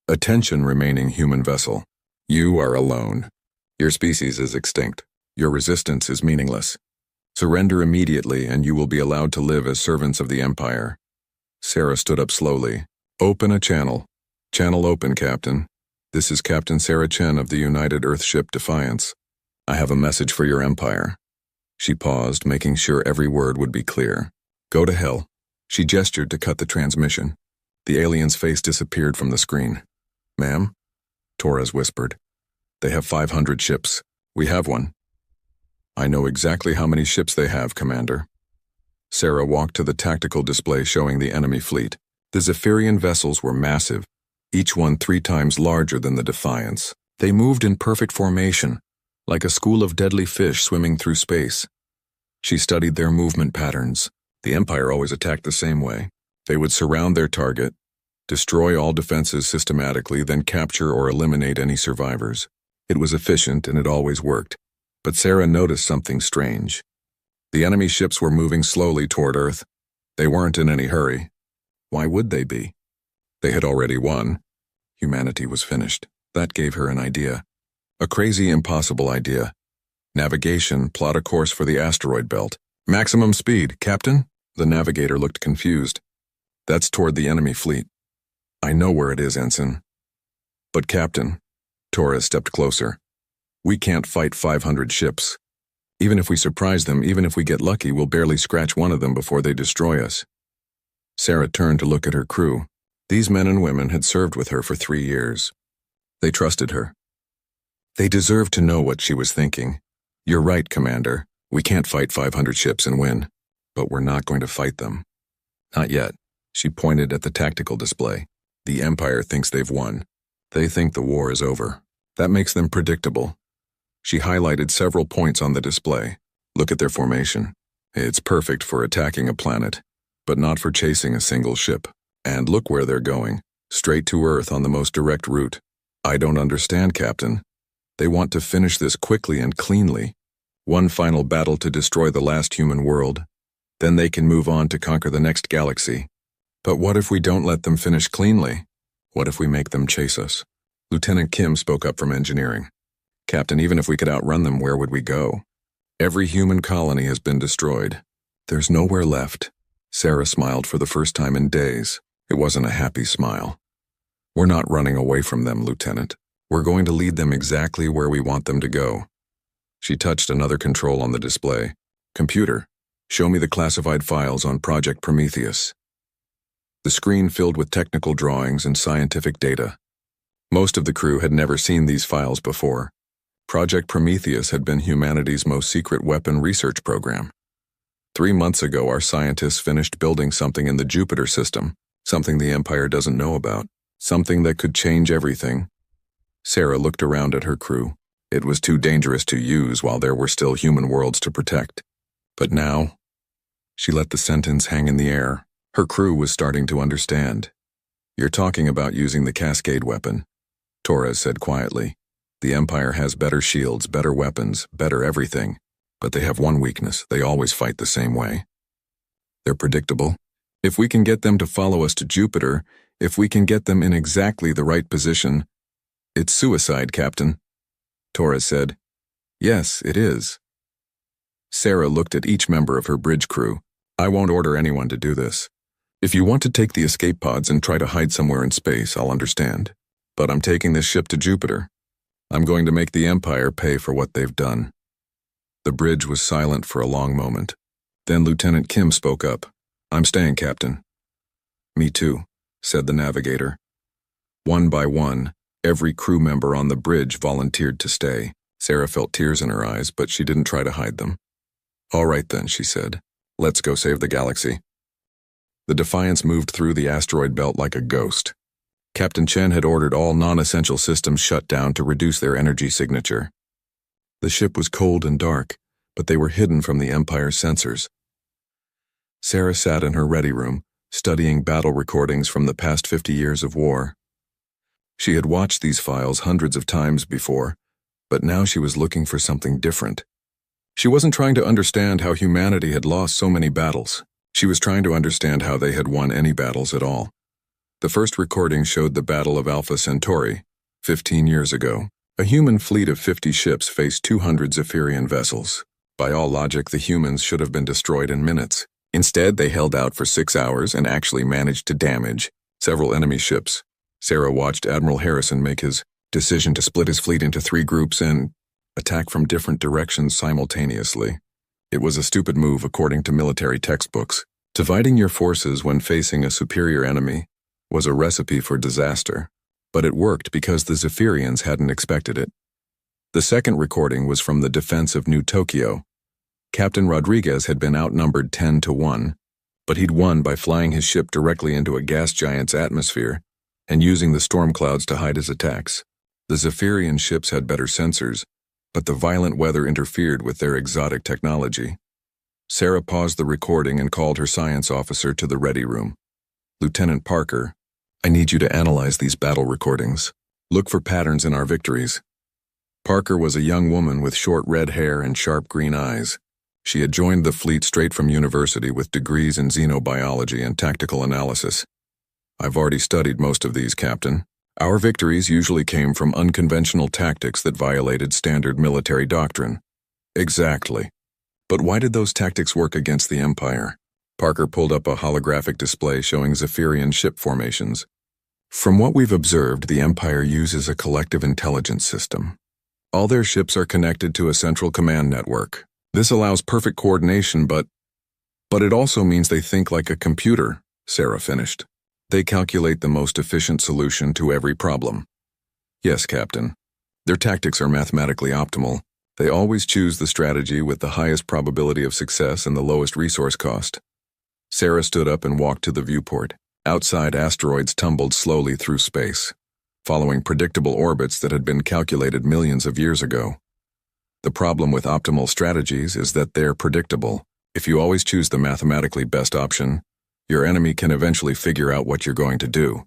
Attention, remaining human vessel. You are alone. Your species is extinct. Your resistance is meaningless. Surrender immediately and you will be allowed to live as servants of the Empire. Sarah stood up slowly. Open a channel. Channel open, Captain. This is Captain Sarah Chen of the United Earthship Defiance. I have a message for your Empire. She paused, making sure every word would be clear. Go to hell. She gestured to cut the transmission. The alien's face disappeared from the screen. Ma'am? Torres whispered. They have 500 ships. We have one. I know exactly how many ships they have, Commander. Sarah walked to the tactical display showing the enemy fleet. The Zephyrian vessels were massive, each one 3 times larger than the Defiance. They moved in perfect formation, like a school of deadly fish swimming through space. She studied their movement patterns. The Empire always attacked the same way. They would surround their target, destroy all defenses systematically, then capture or eliminate any survivors. It was efficient and it always worked. But Sarah noticed something strange. The enemy ships were moving slowly toward Earth. They weren't in any hurry. Why would they be? They had already won. Humanity was finished. That gave her an idea. A crazy, impossible idea. Navigation, plot a course for the asteroid belt. Maximum speed, Captain? The navigator looked confused. That's toward the enemy fleet. I know where it is, Ensign. But Captain, Torres stepped closer. We can't fight 500 ships. Even if we surprise them, even if we get lucky, we'll barely scratch one of them before they destroy us. Sarah turned to look at her crew. These men and women had served with her for 3 years. They trusted her. They deserved to know what she was thinking. You're right, Commander. We can't fight 500 ships and win. But we're not going to fight them. Not yet. She pointed at the tactical display. The Empire thinks they've won. They think the war is over. That makes them predictable. She highlighted several points on the display. Look at their formation. It's perfect for attacking a planet, but not for chasing a single ship. And look where they're going. Straight to Earth on the most direct route. I don't understand, Captain. They want to finish this quickly and cleanly. One final battle to destroy the last human world. Then they can move on to conquer the next galaxy. But what if we don't let them finish cleanly? What if we make them chase us? Lieutenant Kim spoke up from engineering. Captain, even if we could outrun them, where would we go? Every human colony has been destroyed. There's nowhere left. Sarah smiled for the first time in days. It wasn't a happy smile. We're not running away from them, Lieutenant. We're going to lead them exactly where we want them to go. She touched another control on the display. Computer, show me the classified files on Project Prometheus. The screen filled with technical drawings and scientific data. Most of the crew had never seen these files before. Project Prometheus had been humanity's most secret weapon research program. 3 months ago, our scientists finished building something in the Jupiter system, something the Empire doesn't know about, something that could change everything. Sarah looked around at her crew. It was too dangerous to use while there were still human worlds to protect. But now, she let the sentence hang in the air. Her crew was starting to understand. You're talking about using the Cascade weapon, Torres said quietly. The Empire has better shields, better weapons, better everything. But they have one weakness. They always fight the same way. They're predictable. If we can get them to follow us to Jupiter, if we can get them in exactly the right position, it's suicide, Captain. Torres said. Yes, it is. Sarah looked at each member of her bridge crew. I won't order anyone to do this. If you want to take the escape pods and try to hide somewhere in space, I'll understand. But I'm taking this ship to Jupiter. I'm going to make the Empire pay for what they've done. The bridge was silent for a long moment. Then Lieutenant Kim spoke up. I'm staying, Captain. Me too, said the navigator. One by one, every crew member on the bridge volunteered to stay. Sarah felt tears in her eyes, but she didn't try to hide them. All right then, she said. Let's go save the galaxy. The Defiance moved through the asteroid belt like a ghost. Captain Chen had ordered all non-essential systems shut down to reduce their energy signature. The ship was cold and dark, but they were hidden from the Empire's sensors. Sarah sat in her ready room, studying battle recordings from the past 50 years of war. She had watched these files hundreds of times before, but now she was looking for something different. She wasn't trying to understand how humanity had lost so many battles. She was trying to understand how they had won any battles at all. The first recording showed the Battle of Alpha Centauri, 15 years ago. A human fleet of 50 ships faced 200 Zephyrian vessels. By all logic, the humans should have been destroyed in minutes. Instead, they held out for 6 hours and actually managed to damage several enemy ships. Sarah watched Admiral Harrison make his decision to split his fleet into 3 groups and attack from different directions simultaneously. It was a stupid move according to military textbooks. Dividing your forces when facing a superior enemy was a recipe for disaster, but it worked because the Zephyrians hadn't expected it. The second recording was from the defense of New Tokyo. Captain Rodriguez had been outnumbered 10-1, but he'd won by flying his ship directly into a gas giant's atmosphere and using the storm clouds to hide his attacks. The Zephyrian ships had better sensors, but the violent weather interfered with their exotic technology. Sarah paused the recording and called her science officer to the ready room. "Lieutenant Parker, I need you to analyze these battle recordings. Look for patterns in our victories." Parker was a young woman with short red hair and sharp green eyes. She had joined the fleet straight from university with degrees in xenobiology and tactical analysis. "I've already studied most of these, Captain. Our victories usually came from unconventional tactics that violated standard military doctrine." "Exactly. But why did those tactics work against the Empire?" Parker pulled up a holographic display showing Zephyrian ship formations. "From what we've observed, the Empire uses a collective intelligence system. All their ships are connected to a central command network. This allows perfect coordination, but it also means they think like a computer," Sarah finished. "They calculate the most efficient solution to every problem." "Yes, Captain. Their tactics are mathematically optimal. They always choose the strategy with the highest probability of success and the lowest resource cost." Sarah stood up and walked to the viewport. Outside, asteroids tumbled slowly through space, following predictable orbits that had been calculated millions of years ago. The problem with optimal strategies is that they're predictable. If you always choose the mathematically best option, your enemy can eventually figure out what you're going to do.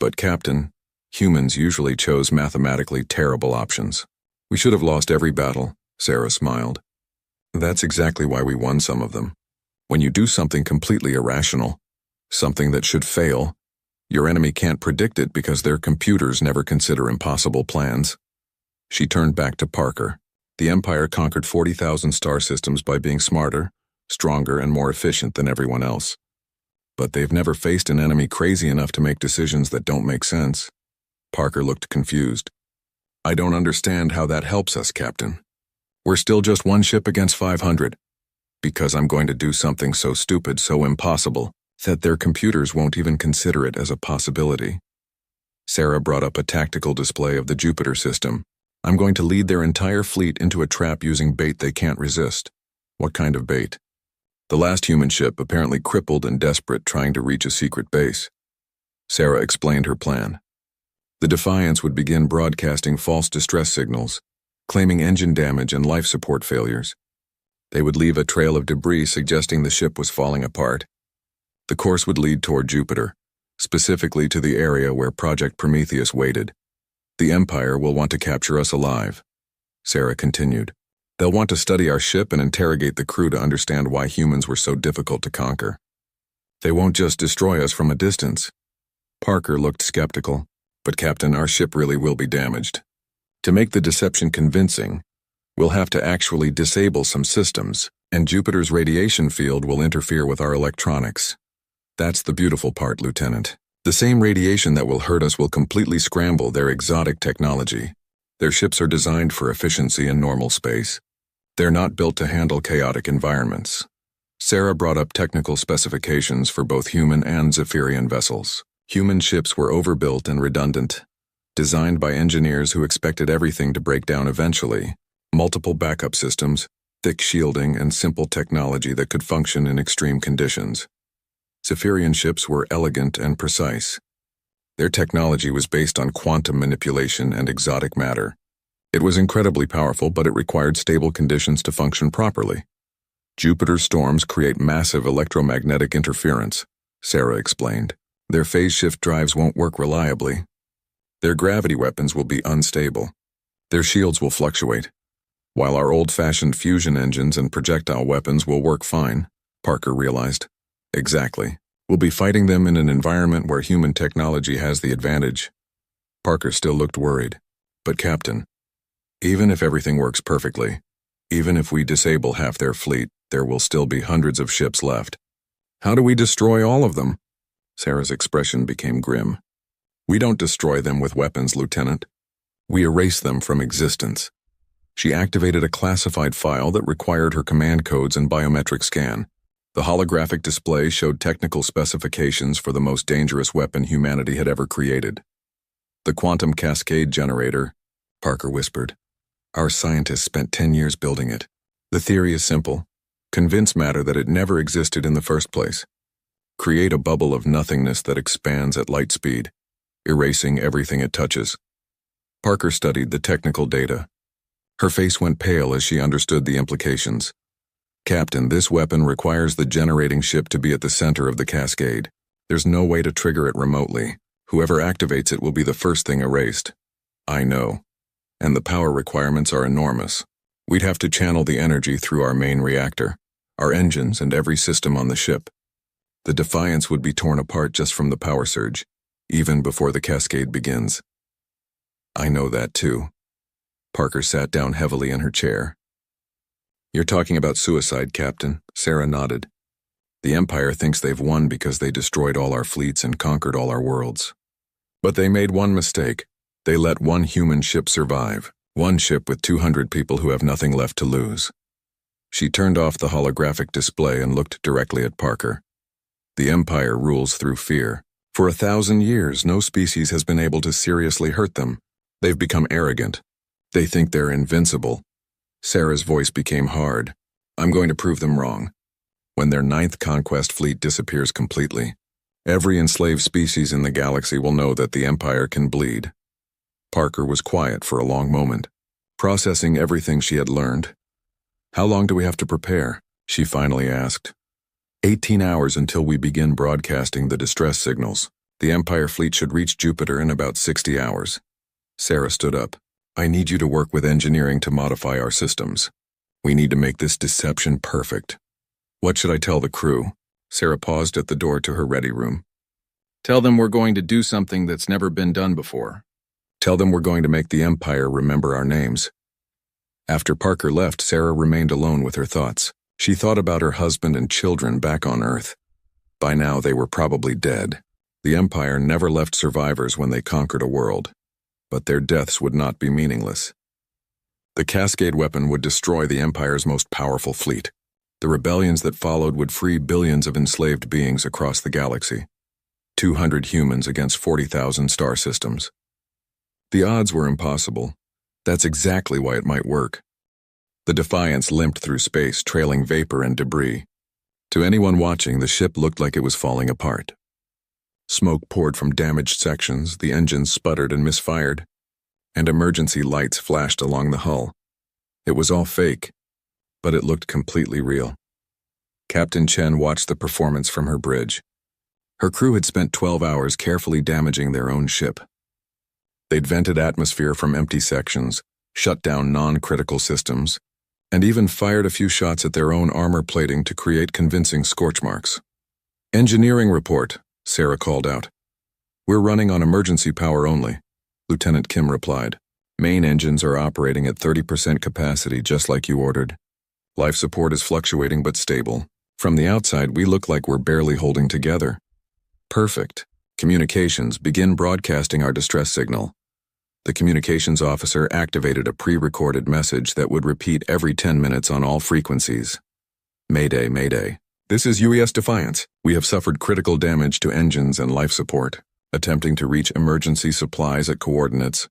"But Captain, humans usually chose mathematically terrible options. We should have lost every battle," Sarah smiled. "That's exactly why we won some of them. When you do something completely irrational, something that should fail, your enemy can't predict it because their computers never consider impossible plans." She turned back to Parker. "The Empire conquered 40,000 star systems by being smarter, stronger, and more efficient than everyone else. But they've never faced an enemy crazy enough to make decisions that don't make sense." Parker looked confused. "I don't understand how that helps us, Captain. We're still just one ship against 500. Because I'm going to do something so stupid, so impossible, that their computers won't even consider it as a possibility." Sarah brought up a tactical display of the Jupiter system. "I'm going to lead their entire fleet into a trap using bait they can't resist." "What kind of bait?" "The last human ship, apparently crippled and desperate, trying to reach a secret base." Sarah explained her plan. The Defiance would begin broadcasting false distress signals, claiming engine damage and life support failures. They would leave a trail of debris suggesting the ship was falling apart. The course would lead toward Jupiter, specifically to the area where Project Prometheus waited. "The Empire will want to capture us alive," Sarah continued. "They'll want to study our ship and interrogate the crew to understand why humans were so difficult to conquer. They won't just destroy us from a distance." Parker looked skeptical. "But Captain, our ship really will be damaged. To make the deception convincing, we'll have to actually disable some systems, and Jupiter's radiation field will interfere with our electronics. That's the beautiful part, Lieutenant. The same radiation that will hurt us will completely scramble their exotic technology. Their ships are designed for efficiency in normal space. They're not built to handle chaotic environments." Sarah brought up technical specifications for both human and Zephyrian vessels. Human ships were overbuilt and redundant, designed by engineers who expected everything to break down eventually. Multiple backup systems, thick shielding, and simple technology that could function in extreme conditions. Zephyrian ships were elegant and precise. Their technology was based on quantum manipulation and exotic matter. It was incredibly powerful, but it required stable conditions to function properly. "Jupiter's storms create massive electromagnetic interference," Sarah explained. "Their phase shift drives won't work reliably. Their gravity weapons will be unstable. Their shields will fluctuate. While our old-fashioned fusion engines and projectile weapons will work fine, Parker realized. Exactly. We'll be fighting them in an environment where human technology has the advantage. Parker still looked worried. But Captain, even if everything works perfectly, even if we disable half their fleet, there will still be hundreds of ships left. How do we destroy all of them? Sarah's expression became grim. We don't destroy them with weapons, Lieutenant. We erase them from existence. She activated a classified file that required her command codes and biometric scan. The holographic display showed technical specifications for the most dangerous weapon humanity had ever created. The quantum cascade generator, Parker whispered. Our scientists spent 10 years building it. The theory is simple. Convince matter that it never existed in the first place. Create a bubble of nothingness that expands at light speed, erasing everything it touches. Parker studied the technical data. Her face went pale as she understood the implications. Captain, this weapon requires the generating ship to be at the center of the cascade. There's no way to trigger it remotely. Whoever activates it will be the first thing erased. I know. And the power requirements are enormous. We'd have to channel the energy through our main reactor, our engines, and every system on the ship. The Defiance would be torn apart just from the power surge, even before the cascade begins. I know that too. Parker sat down heavily in her chair. You're talking about suicide, Captain. Sarah nodded. The Empire thinks they've won because they destroyed all our fleets and conquered all our worlds. But they made one mistake. They let one human ship survive. One ship with 200 people who have nothing left to lose. She turned off the holographic display and looked directly at Parker. The Empire rules through fear. For 1,000 years, no species has been able to seriously hurt them. They've become arrogant. They think they're invincible. Sarah's voice became hard. I'm going to prove them wrong. When their 9th conquest fleet disappears completely, every enslaved species in the galaxy will know that the Empire can bleed. Parker was quiet for a long moment, processing everything she had learned. How long do we have to prepare? She finally asked. 18 hours until we begin broadcasting the distress signals. The Empire fleet should reach Jupiter in about 60 hours. Sarah stood up. I need you to work with engineering to modify our systems. We need to make this deception perfect. What should I tell the crew? Sarah paused at the door to her ready room. Tell them we're going to do something that's never been done before. Tell them we're going to make the Empire remember our names. After Parker left, Sarah remained alone with her thoughts. She thought about her husband and children back on Earth. By now, they were probably dead. The Empire never left survivors when they conquered a world. But their deaths would not be meaningless. The Cascade weapon would destroy the Empire's most powerful fleet. The rebellions that followed would free billions of enslaved beings across the galaxy. 200 humans against 40,000 star systems. The odds were impossible. That's exactly why it might work. The Defiance limped through space, trailing vapor and debris. To anyone watching, the ship looked like it was falling apart. Smoke poured from damaged sections, the engines sputtered and misfired, and emergency lights flashed along the hull. It was all fake, but it looked completely real. Captain Chen watched the performance from her bridge. Her crew had spent 12 hours carefully damaging their own ship. They'd vented atmosphere from empty sections, shut down non-critical systems, and even fired a few shots at their own armor plating to create convincing scorch marks. Engineering report, Sarah called out. We're running on emergency power only, Lieutenant Kim replied. Main engines are operating at 30% capacity just like you ordered. Life support is fluctuating but stable. From the outside, we look like we're barely holding together. Perfect. Communications, begin broadcasting our distress signal. The communications officer activated a pre-recorded message that would repeat every 10 minutes on all frequencies. Mayday, Mayday. This is UES Defiance. We have suffered critical damage to engines and life support, attempting to reach emergency supplies at coordinates.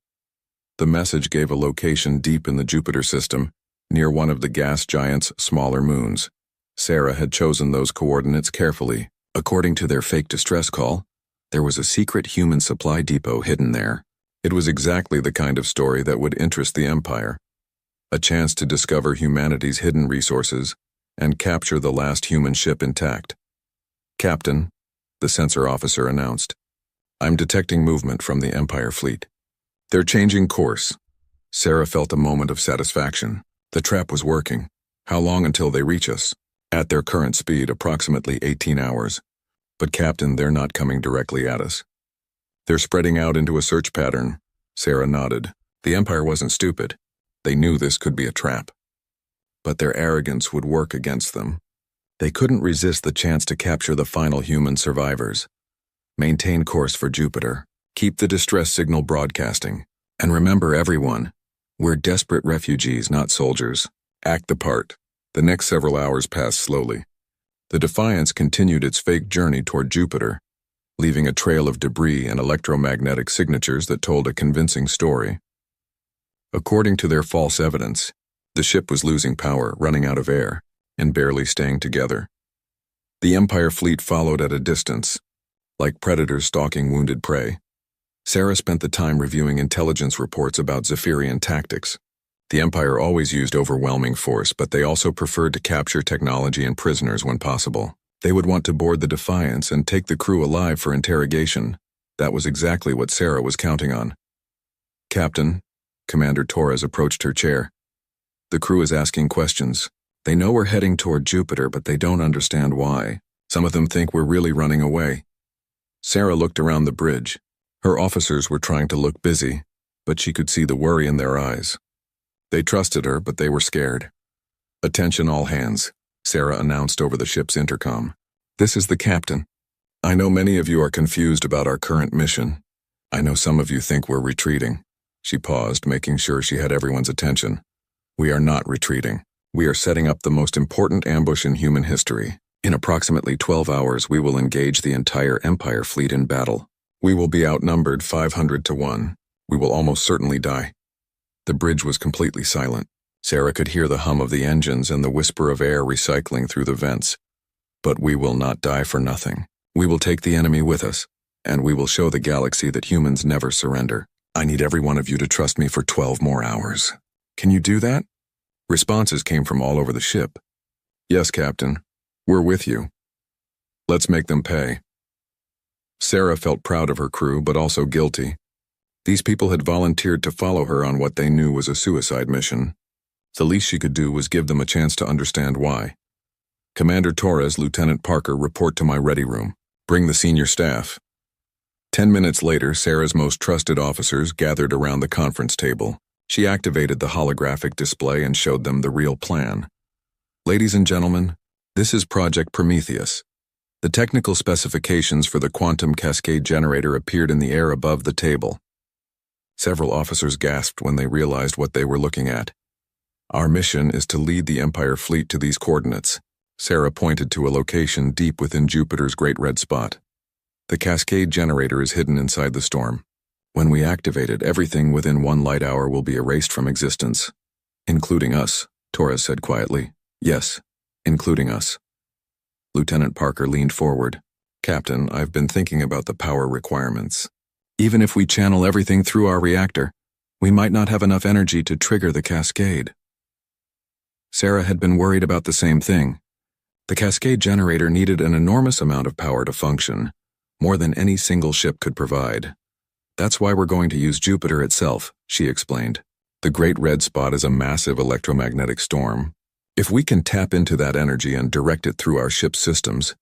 The message gave a location deep in the Jupiter system, near one of the gas giant's smaller moons. Sarah had chosen those coordinates carefully. According to their fake distress call, there was a secret human supply depot hidden there. It was exactly the kind of story that would interest the Empire. A chance to discover humanity's hidden resources and capture the last human ship intact. Captain, the sensor officer announced, I'm detecting movement from the Empire fleet. They're changing course. Sarah felt a moment of satisfaction. The trap was working. How long until they reach us? At their current speed, approximately 18 hours. But Captain, they're not coming directly at us. They're spreading out into a search pattern. Sarah nodded. The Empire wasn't stupid. They knew this could be a trap. But their arrogance would work against them. They couldn't resist the chance to capture the final human survivors. Maintain course for Jupiter. Keep the distress signal broadcasting. And remember, everyone, we're desperate refugees, not soldiers. Act the part. The next several hours passed slowly. The Defiance continued its fake journey toward Jupiter, leaving a trail of debris and electromagnetic signatures that told a convincing story. According to their false evidence, the ship was losing power, running out of air, and barely staying together. The Empire fleet followed at a distance, like predators stalking wounded prey. Sarah spent the time reviewing intelligence reports about Zephyrian tactics. The Empire always used overwhelming force, but they also preferred to capture technology and prisoners when possible. They would want to board the Defiance and take the crew alive for interrogation. That was exactly what Sarah was counting on. Captain, Commander Torres approached her chair. The crew is asking questions. They know we're heading toward Jupiter, but they don't understand why. Some of them think we're really running away. Sarah looked around the bridge. Her officers were trying to look busy, but she could see the worry in their eyes. They trusted her, but they were scared. Attention all hands, Sarah announced over the ship's intercom. This is the captain. I know many of you are confused about our current mission. I know some of you think we're retreating. She paused, making sure she had everyone's attention. We are not retreating. We are setting up the most important ambush in human history. In approximately 12 hours, we will engage the entire Empire fleet in battle. We will be outnumbered 500 to 1. We will almost certainly die. The bridge was completely silent. Sarah could hear the hum of the engines and the whisper of air recycling through the vents. But we will not die for nothing. We will take the enemy with us, and we will show the galaxy that humans never surrender. I need every one of you to trust me for 12 more hours. Can you do that? Responses came from all over the ship. Yes, Captain. We're with you. Let's make them pay. Sarah felt proud of her crew, but also guilty. These people had volunteered to follow her on what they knew was a suicide mission. The least she could do was give them a chance to understand why. Commander Torres, Lieutenant Parker, report to my ready room. Bring the senior staff. 10 minutes later, Sarah's most trusted officers gathered around the conference table. She activated the holographic display and showed them the real plan. Ladies and gentlemen, this is Project Prometheus. The technical specifications for the quantum cascade generator appeared in the air above the table. Several officers gasped when they realized what they were looking at. Our mission is to lead the Empire fleet to these coordinates. Sarah pointed to a location deep within Jupiter's Great Red Spot. The cascade generator is hidden inside the storm. When we activate it, everything within 1 light hour will be erased from existence. Including us, Torres said quietly. Yes, including us. Lieutenant Parker leaned forward. Captain, I've been thinking about the power requirements. Even if we channel everything through our reactor, we might not have enough energy to trigger the cascade. Sarah had been worried about the same thing. The cascade generator needed an enormous amount of power to function, more than any single ship could provide. That's why we're going to use Jupiter itself, she explained. The Great Red Spot is a massive electromagnetic storm. If we can tap into that energy and direct it through our ship's systems,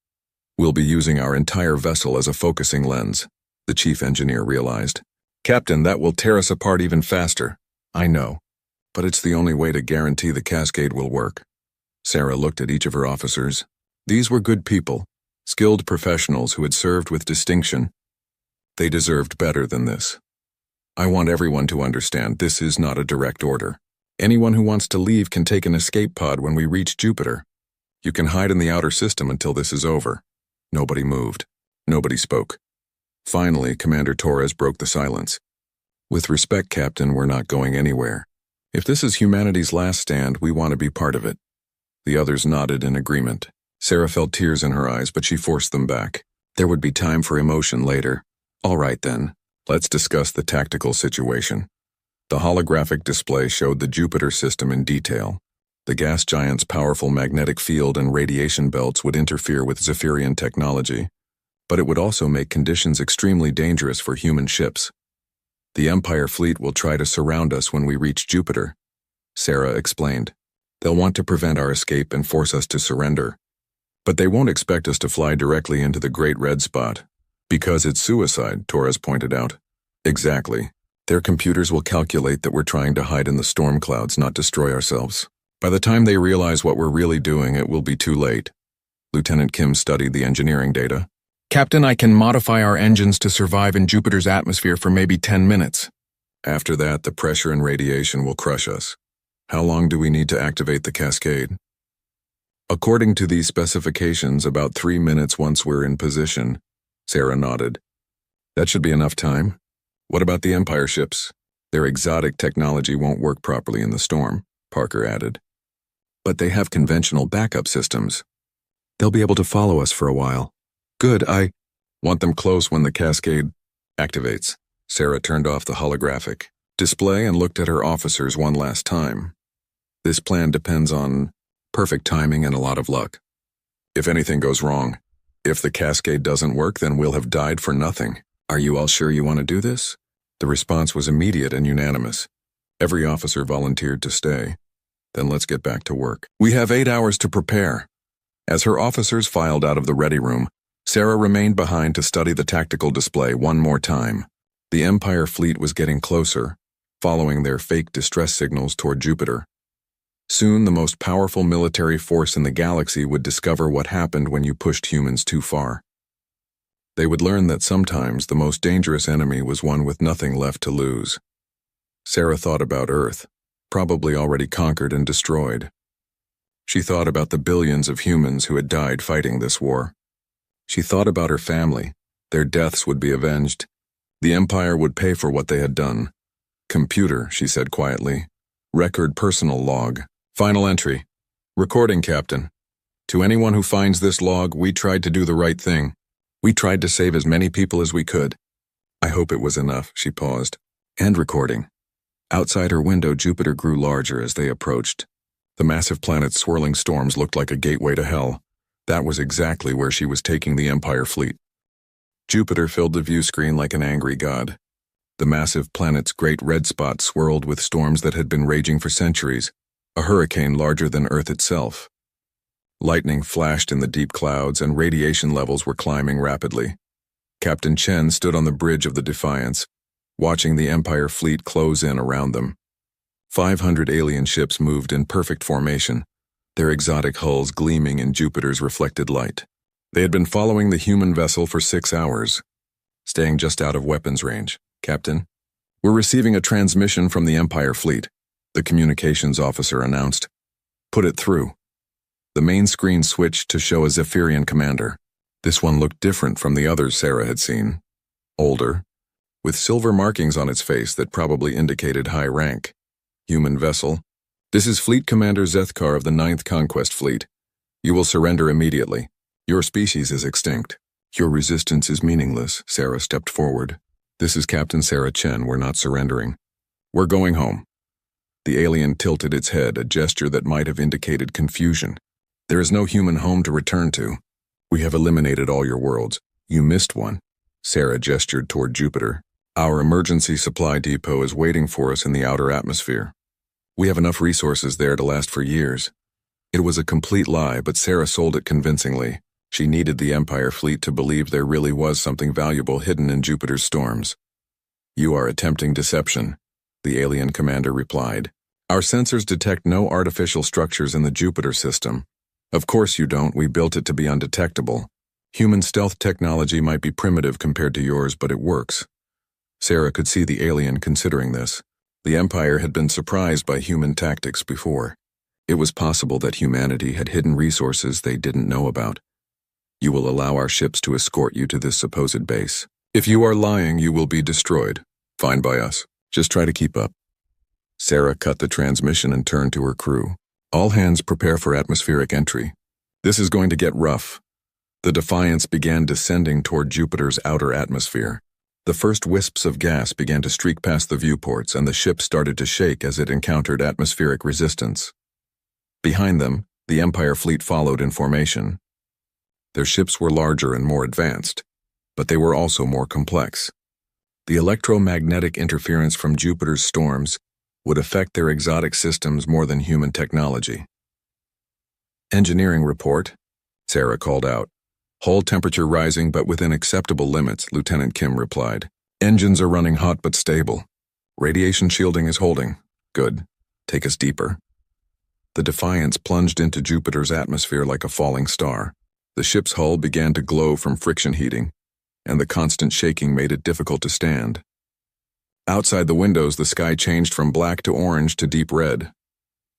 we'll be using our entire vessel as a focusing lens, the chief engineer realized. Captain, that will tear us apart even faster. I know, but it's the only way to guarantee the cascade will work. Sarah looked at each of her officers. These were good people, skilled professionals who had served with distinction. They deserved better than this. I want everyone to understand this is not a direct order. Anyone who wants to leave can take an escape pod when we reach Jupiter. You can hide in the outer system until this is over. Nobody moved. Nobody spoke. Finally, Commander Torres broke the silence. With respect, Captain, we're not going anywhere. If this is humanity's last stand, we want to be part of it. The others nodded in agreement. Sarah felt tears in her eyes, but she forced them back. There would be time for emotion later. All right then, let's discuss the tactical situation. The holographic display showed the Jupiter system in detail. The gas giant's powerful magnetic field and radiation belts would interfere with Zephyrian technology, but it would also make conditions extremely dangerous for human ships. The Empire fleet will try to surround us when we reach Jupiter, Sarah explained. They'll want to prevent our escape and force us to surrender. But they won't expect us to fly directly into the Great Red Spot. Because it's suicide, Torres pointed out. Exactly. Their computers will calculate that we're trying to hide in the storm clouds, not destroy ourselves. By the time they realize what we're really doing, it will be too late. Lieutenant Kim studied the engineering data. Captain, I can modify our engines to survive in Jupiter's atmosphere for maybe 10 minutes. After that, the pressure and radiation will crush us. How long do we need to activate the cascade? According to these specifications, about 3 minutes once we're in position. Sarah nodded. That should be enough time. What about the Empire ships? Their exotic technology won't work properly in the storm, Parker added. But they have conventional backup systems. They'll be able to follow us for a while. Good, I want them close when the cascade activates. Sarah turned off the holographic display and looked at her officers one last time. This plan depends on perfect timing and a lot of luck. If anything goes wrong, if the cascade doesn't work, then we'll have died for nothing. Are you all sure you want to do this? The response was immediate and unanimous. Every officer volunteered to stay. Then let's get back to work. We have 8 hours to prepare. As her officers filed out of the ready room, Sarah remained behind to study the tactical display one more time. The Empire fleet was getting closer, following their fake distress signals toward Jupiter. Soon, the most powerful military force in the galaxy would discover what happened when you pushed humans too far. They would learn that sometimes the most dangerous enemy was one with nothing left to lose. Sarah thought about Earth, probably already conquered and destroyed. She thought about the billions of humans who had died fighting this war. She thought about her family. Their deaths would be avenged. The Empire would pay for what they had done. Computer, she said quietly. Record personal log. Final entry. Recording, Captain. To anyone who finds this log, we tried to do the right thing. We tried to save as many people as we could. I hope it was enough, she paused. And recording. Outside her window, Jupiter grew larger as they approached. The massive planet's swirling storms looked like a gateway to hell. That was exactly where she was taking the Empire fleet. Jupiter filled the view screen like an angry god. The massive planet's great red spot swirled with storms that had been raging for centuries, a hurricane larger than Earth itself. Lightning flashed in the deep clouds and radiation levels were climbing rapidly. Captain Chen stood on the bridge of the Defiance, watching the Empire fleet close in around them. 500 alien ships moved in perfect formation, their exotic hulls gleaming in Jupiter's reflected light. They had been following the human vessel for 6 hours, staying just out of weapons range. Captain, we're receiving a transmission from the Empire fleet, the communications officer announced. Put it through. The main screen switched to show a Zephyrian commander. This one looked different from the others Sarah had seen. Older, with silver markings on its face that probably indicated high rank. Human vessel. This is Fleet Commander Zethkar of the 9th Conquest Fleet. You will surrender immediately. Your species is extinct. Your resistance is meaningless, Sarah stepped forward. This is Captain Sarah Chen, we're not surrendering. We're going home. The alien tilted its head, a gesture that might have indicated confusion. There is no human home to return to. We have eliminated all your worlds. You missed one. Sarah gestured toward Jupiter. Our emergency supply depot is waiting for us in the outer atmosphere. We have enough resources there to last for years. It was a complete lie, but Sarah sold it convincingly. She needed the Empire fleet to believe there really was something valuable hidden in Jupiter's storms. You are attempting deception, the alien commander replied. Our sensors detect no artificial structures in the Jupiter system. Of course you don't, we built it to be undetectable. Human stealth technology might be primitive compared to yours, but it works. Sarah could see the alien considering this. The Empire had been surprised by human tactics before. It was possible that humanity had hidden resources they didn't know about. You will allow our ships to escort you to this supposed base. If you are lying, you will be destroyed. Fine by us. Just try to keep up. Sarah cut the transmission and turned to her crew. All hands prepare for atmospheric entry. This is going to get rough. The Defiance began descending toward Jupiter's outer atmosphere. The first wisps of gas began to streak past the viewports, and the ship started to shake as it encountered atmospheric resistance. Behind them, the Empire fleet followed in formation. Their ships were larger and more advanced, but they were also more complex. The electromagnetic interference from Jupiter's storms would affect their exotic systems more than human technology. Engineering report, Sarah called out. Hull temperature rising but within acceptable limits, Lieutenant Kim replied. Engines are running hot but stable. Radiation shielding is holding. Good. Take us deeper. The Defiance plunged into Jupiter's atmosphere like a falling star. The ship's hull began to glow from friction heating, and the constant shaking made it difficult to stand. Outside the windows, the sky changed from black to orange to deep red.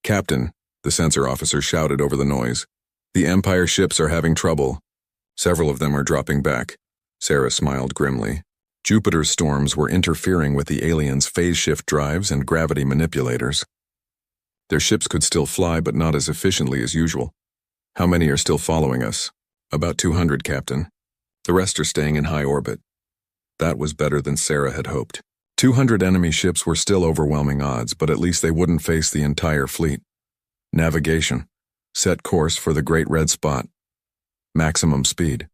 Captain, the sensor officer shouted over the noise. The Empire ships are having trouble. Several of them are dropping back. Sarah smiled grimly. Jupiter's storms were interfering with the aliens' phase shift drives and gravity manipulators. Their ships could still fly, but not as efficiently as usual. How many are still following us? About 200, Captain. The rest are staying in high orbit. That was better than Sarah had hoped. 200 enemy ships were still overwhelming odds, but at least they wouldn't face the entire fleet. Navigation. Set course for the Great Red Spot. Maximum speed.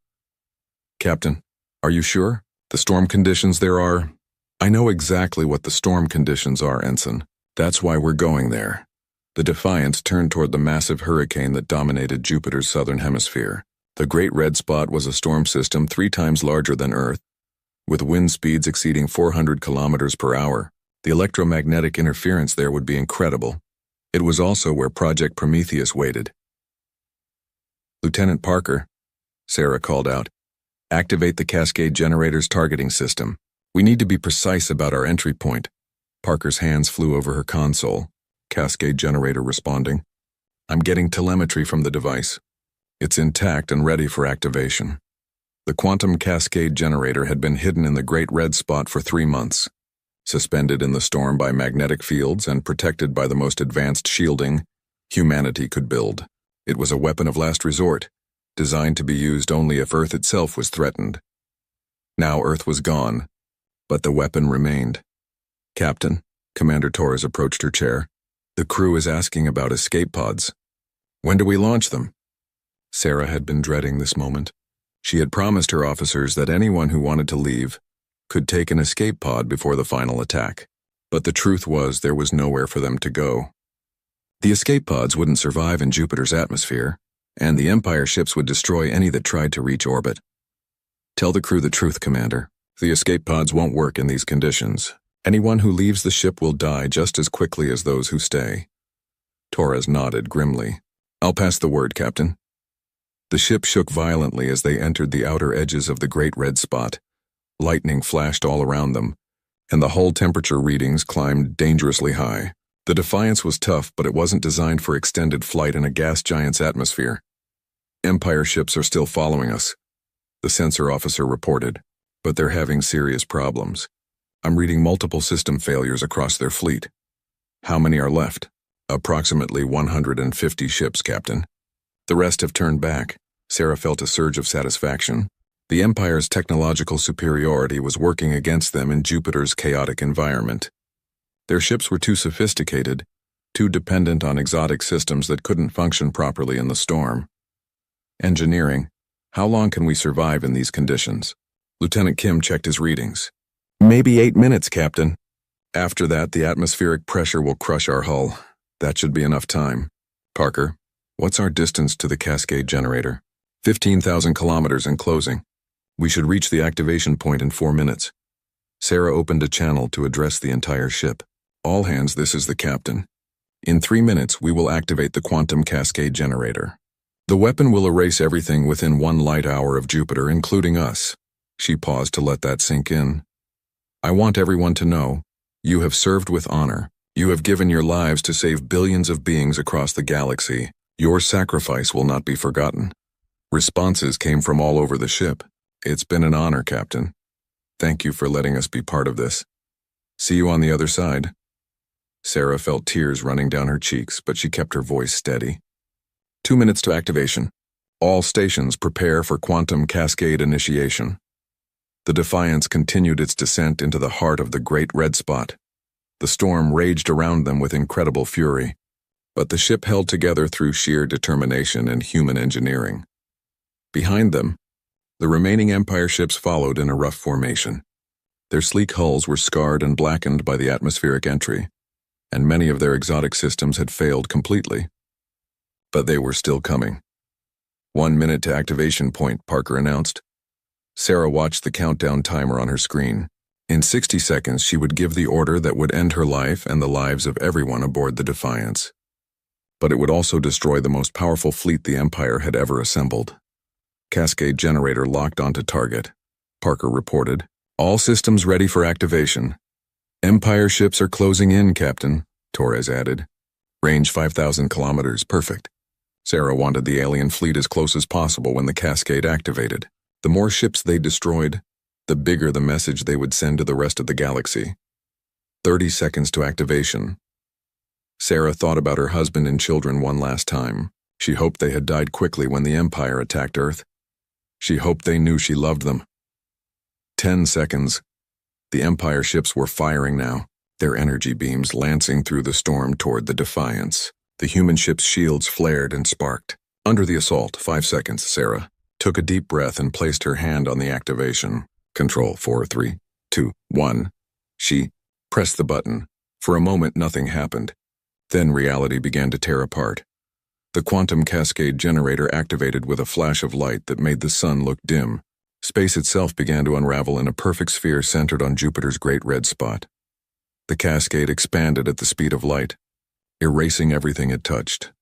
Captain, are you sure? The storm conditions there are... I know exactly what the storm conditions are, Ensign. That's why we're going there. The Defiance turned toward the massive hurricane that dominated Jupiter's southern hemisphere. The Great Red Spot was a storm system 3 times larger than Earth, with wind speeds exceeding 400 kilometers per hour. The electromagnetic interference there would be incredible. It was also where Project Prometheus waited. Lieutenant Parker, Sarah called out, activate the Cascade Generator's targeting system. We need to be precise about our entry point. Parker's hands flew over her console. Cascade Generator responding. I'm getting telemetry from the device. It's intact and ready for activation. The Quantum Cascade Generator had been hidden in the Great Red Spot for 3 months, suspended in the storm by magnetic fields and protected by the most advanced shielding humanity could build. It was a weapon of last resort, designed to be used only if Earth itself was threatened. Now Earth was gone, but the weapon remained. Captain, Commander Torres approached her chair. The crew is asking about escape pods. When do we launch them? Sarah had been dreading this moment. She had promised her officers that anyone who wanted to leave could take an escape pod before the final attack. But the truth was there was nowhere for them to go. The escape pods wouldn't survive in Jupiter's atmosphere, and the Empire ships would destroy any that tried to reach orbit. Tell the crew the truth, Commander. The escape pods won't work in these conditions. Anyone who leaves the ship will die just as quickly as those who stay. Torres nodded grimly. I'll pass the word, Captain. The ship shook violently as they entered the outer edges of the Great Red Spot. Lightning flashed all around them, and the hull temperature readings climbed dangerously high. The Defiance was tough, but it wasn't designed for extended flight in a gas giant's atmosphere. Empire ships are still following us, the sensor officer reported, but they're having serious problems. I'm reading multiple system failures across their fleet. How many are left? Approximately 150 ships, Captain. The rest have turned back. Sarah felt a surge of satisfaction. The Empire's technological superiority was working against them in Jupiter's chaotic environment. Their ships were too sophisticated, too dependent on exotic systems that couldn't function properly in the storm. Engineering. How long can we survive in these conditions? Lieutenant Kim checked his readings. Maybe 8 minutes, Captain. After that, the atmospheric pressure will crush our hull. That should be enough time. Parker, what's our distance to the Cascade Generator? 15,000 kilometers and closing. We should reach the activation point in 4 minutes. Sarah opened a channel to address the entire ship. All hands, this is the captain. In 3 minutes, we will activate the Quantum Cascade Generator. The weapon will erase everything within 1 light hour of Jupiter, including us. She paused to let that sink in. I want everyone to know, you have served with honor. You have given your lives to save billions of beings across the galaxy. Your sacrifice will not be forgotten. Responses came from all over the ship. It's been an honor, Captain. Thank you for letting us be part of this. See you on the other side. Sarah felt tears running down her cheeks, but she kept her voice steady. 2 minutes to activation. All stations prepare for Quantum Cascade initiation. The Defiance continued its descent into the heart of the Great Red Spot. The storm raged around them with incredible fury, but the ship held together through sheer determination and human engineering. Behind them, the remaining Empire ships followed in a rough formation. Their sleek hulls were scarred and blackened by the atmospheric entry. and many of their exotic systems had failed completely. But they were still coming. 1 minute to activation point, Parker announced. Sarah watched the countdown timer on her screen. In 60 seconds, she would give the order that would end her life and the lives of everyone aboard the Defiance. But it would also destroy the most powerful fleet the Empire had ever assembled. Cascade generator locked onto target, Parker reported. All systems ready for activation. Empire ships are closing in, Captain, Torres added. Range 5,000 kilometers, perfect. Sarah wanted the alien fleet as close as possible when the Cascade activated. The more ships they destroyed, the bigger the message they would send to the rest of the galaxy. 30 seconds to activation. Sarah thought about her husband and children one last time. She hoped they had died quickly when the Empire attacked Earth. She hoped they knew she loved them. 10 seconds. The Empire ships were firing now, their energy beams lancing through the storm toward the Defiance. The human ship's shields flared and sparked. Under the assault, 5 seconds, Sarah took a deep breath and placed her hand on the activation. Control 4, 3, 2, 1. She pressed the button. For a moment, nothing happened. Then reality began to tear apart. The quantum cascade generator activated with a flash of light that made the sun look dim. Space itself began to unravel in a perfect sphere centered on Jupiter's great red spot. The cascade expanded at the speed of light, erasing everything it touched.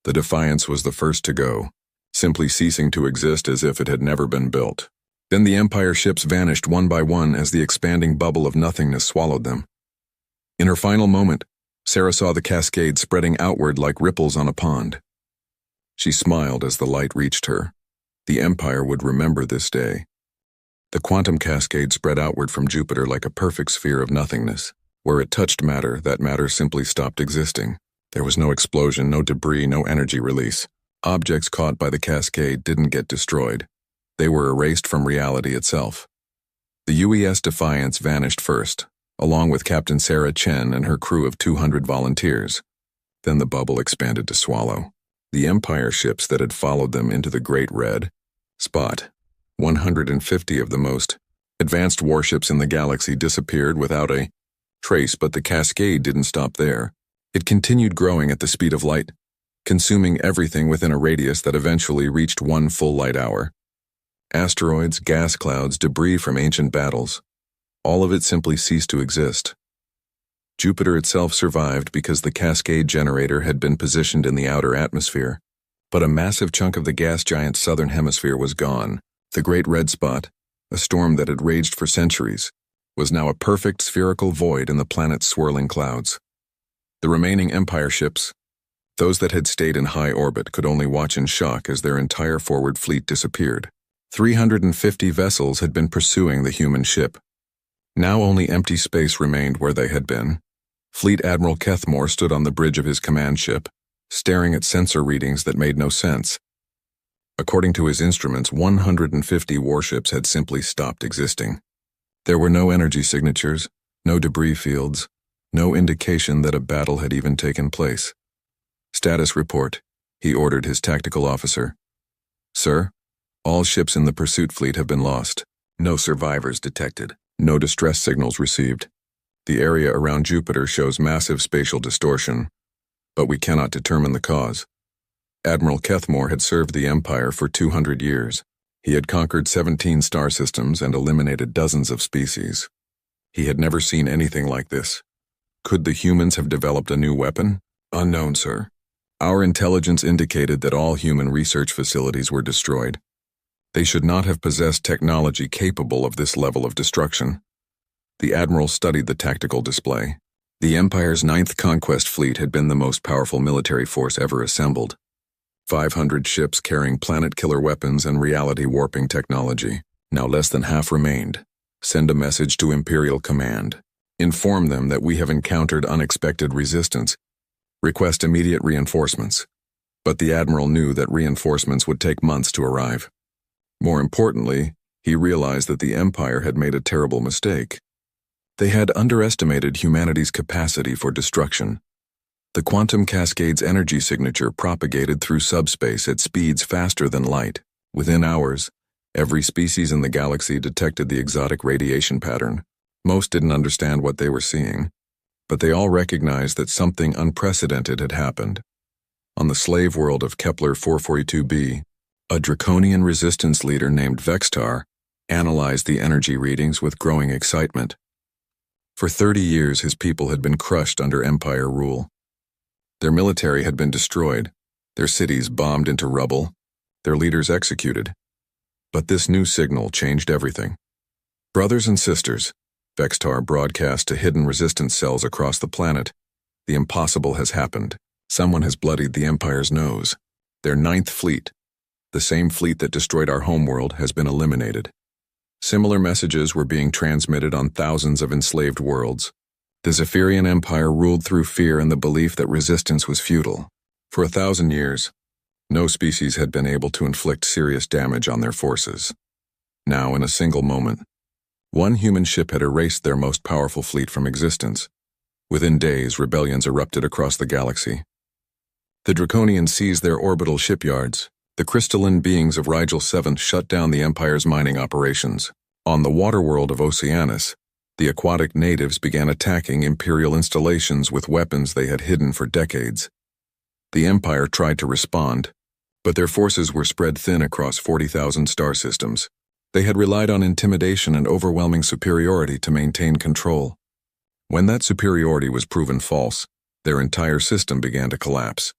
The Defiance was the first to go, simply ceasing to exist as if it had never been built. Then the Empire ships vanished one by one as the expanding bubble of nothingness swallowed them. In her final moment, Sarah saw the cascade spreading outward like ripples on a pond. She smiled as the light reached her. The Empire would remember this day. The quantum cascade spread outward from Jupiter like a perfect sphere of nothingness. Where it touched matter, that matter simply stopped existing. There was no explosion, no debris, no energy release. Objects caught by the cascade didn't get destroyed. They were erased from reality itself. The UES Defiance vanished first, along with Captain Sarah Chen and her crew of 200 volunteers. Then the bubble expanded to swallow the Empire ships that had followed them into the Great Red Spot. 150 of the most advanced warships in the galaxy disappeared without a trace, but the cascade didn't stop there. It continued growing at the speed of light, consuming everything within a radius that eventually reached 1 full light hour. Asteroids, gas clouds, debris from ancient battles. All of it simply ceased to exist. Jupiter itself survived because the cascade generator had been positioned in the outer atmosphere, but a massive chunk of the gas giant's southern hemisphere was gone. The Great Red Spot, a storm that had raged for centuries, was now a perfect spherical void in the planet's swirling clouds. The remaining Empire ships, those that had stayed in high orbit, could only watch in shock as their entire forward fleet disappeared. 350 vessels had been pursuing the human ship. Now only empty space remained where they had been. Fleet Admiral Kethmore stood on the bridge of his command ship, staring at sensor readings that made no sense. According to his instruments, 150 warships had simply stopped existing. There were no energy signatures, no debris fields, no indication that a battle had even taken place. Status report, he ordered his tactical officer. Sir, all ships in the pursuit fleet have been lost. No survivors detected. No distress signals received. The area around Jupiter shows massive spatial distortion, but we cannot determine the cause. Admiral Kethmore had served the Empire for 200 years. He had conquered 17 star systems and eliminated dozens of species. He had never seen anything like this. Could the humans have developed a new weapon? Unknown, sir. Our intelligence indicated that all human research facilities were destroyed. They should not have possessed technology capable of this level of destruction. The Admiral studied the tactical display. The Empire's 9th Conquest Fleet had been the most powerful military force ever assembled. 500 ships carrying planet-killer weapons and reality-warping technology. Now less than half remained. Send a message to Imperial Command. Inform them that we have encountered unexpected resistance. Request immediate reinforcements. But the Admiral knew that reinforcements would take months to arrive. More importantly, he realized that the Empire had made a terrible mistake. They had underestimated humanity's capacity for destruction. The quantum cascade's energy signature propagated through subspace at speeds faster than light. Within hours, every species in the galaxy detected the exotic radiation pattern. Most didn't understand what they were seeing. but they all recognized that something unprecedented had happened. On the slave world of Kepler 442b, a draconian resistance leader named Vextar analyzed the energy readings with growing excitement. For 30 years, his people had been crushed under Empire rule. Their military had been destroyed, their cities bombed into rubble, their leaders executed. But this new signal changed everything. Brothers and sisters, Vextar broadcast to hidden resistance cells across the planet. The impossible has happened. Someone has bloodied the Empire's nose. Their 9th fleet, the same fleet that destroyed our homeworld, has been eliminated. Similar messages were being transmitted on thousands of enslaved worlds. The Zephyrian Empire ruled through fear and the belief that resistance was futile. For 1,000 years, no species had been able to inflict serious damage on their forces. Now, in a single moment, one human ship had erased their most powerful fleet from existence. Within days, rebellions erupted across the galaxy. The Draconians seized their orbital shipyards. The crystalline beings of Rigel 7 shut down the Empire's mining operations. On the water world of Oceanus, the aquatic natives began attacking Imperial installations with weapons they had hidden for decades. The Empire tried to respond, but their forces were spread thin across 40,000 star systems. They had relied on intimidation and overwhelming superiority to maintain control. When that superiority was proven false, their entire system began to collapse.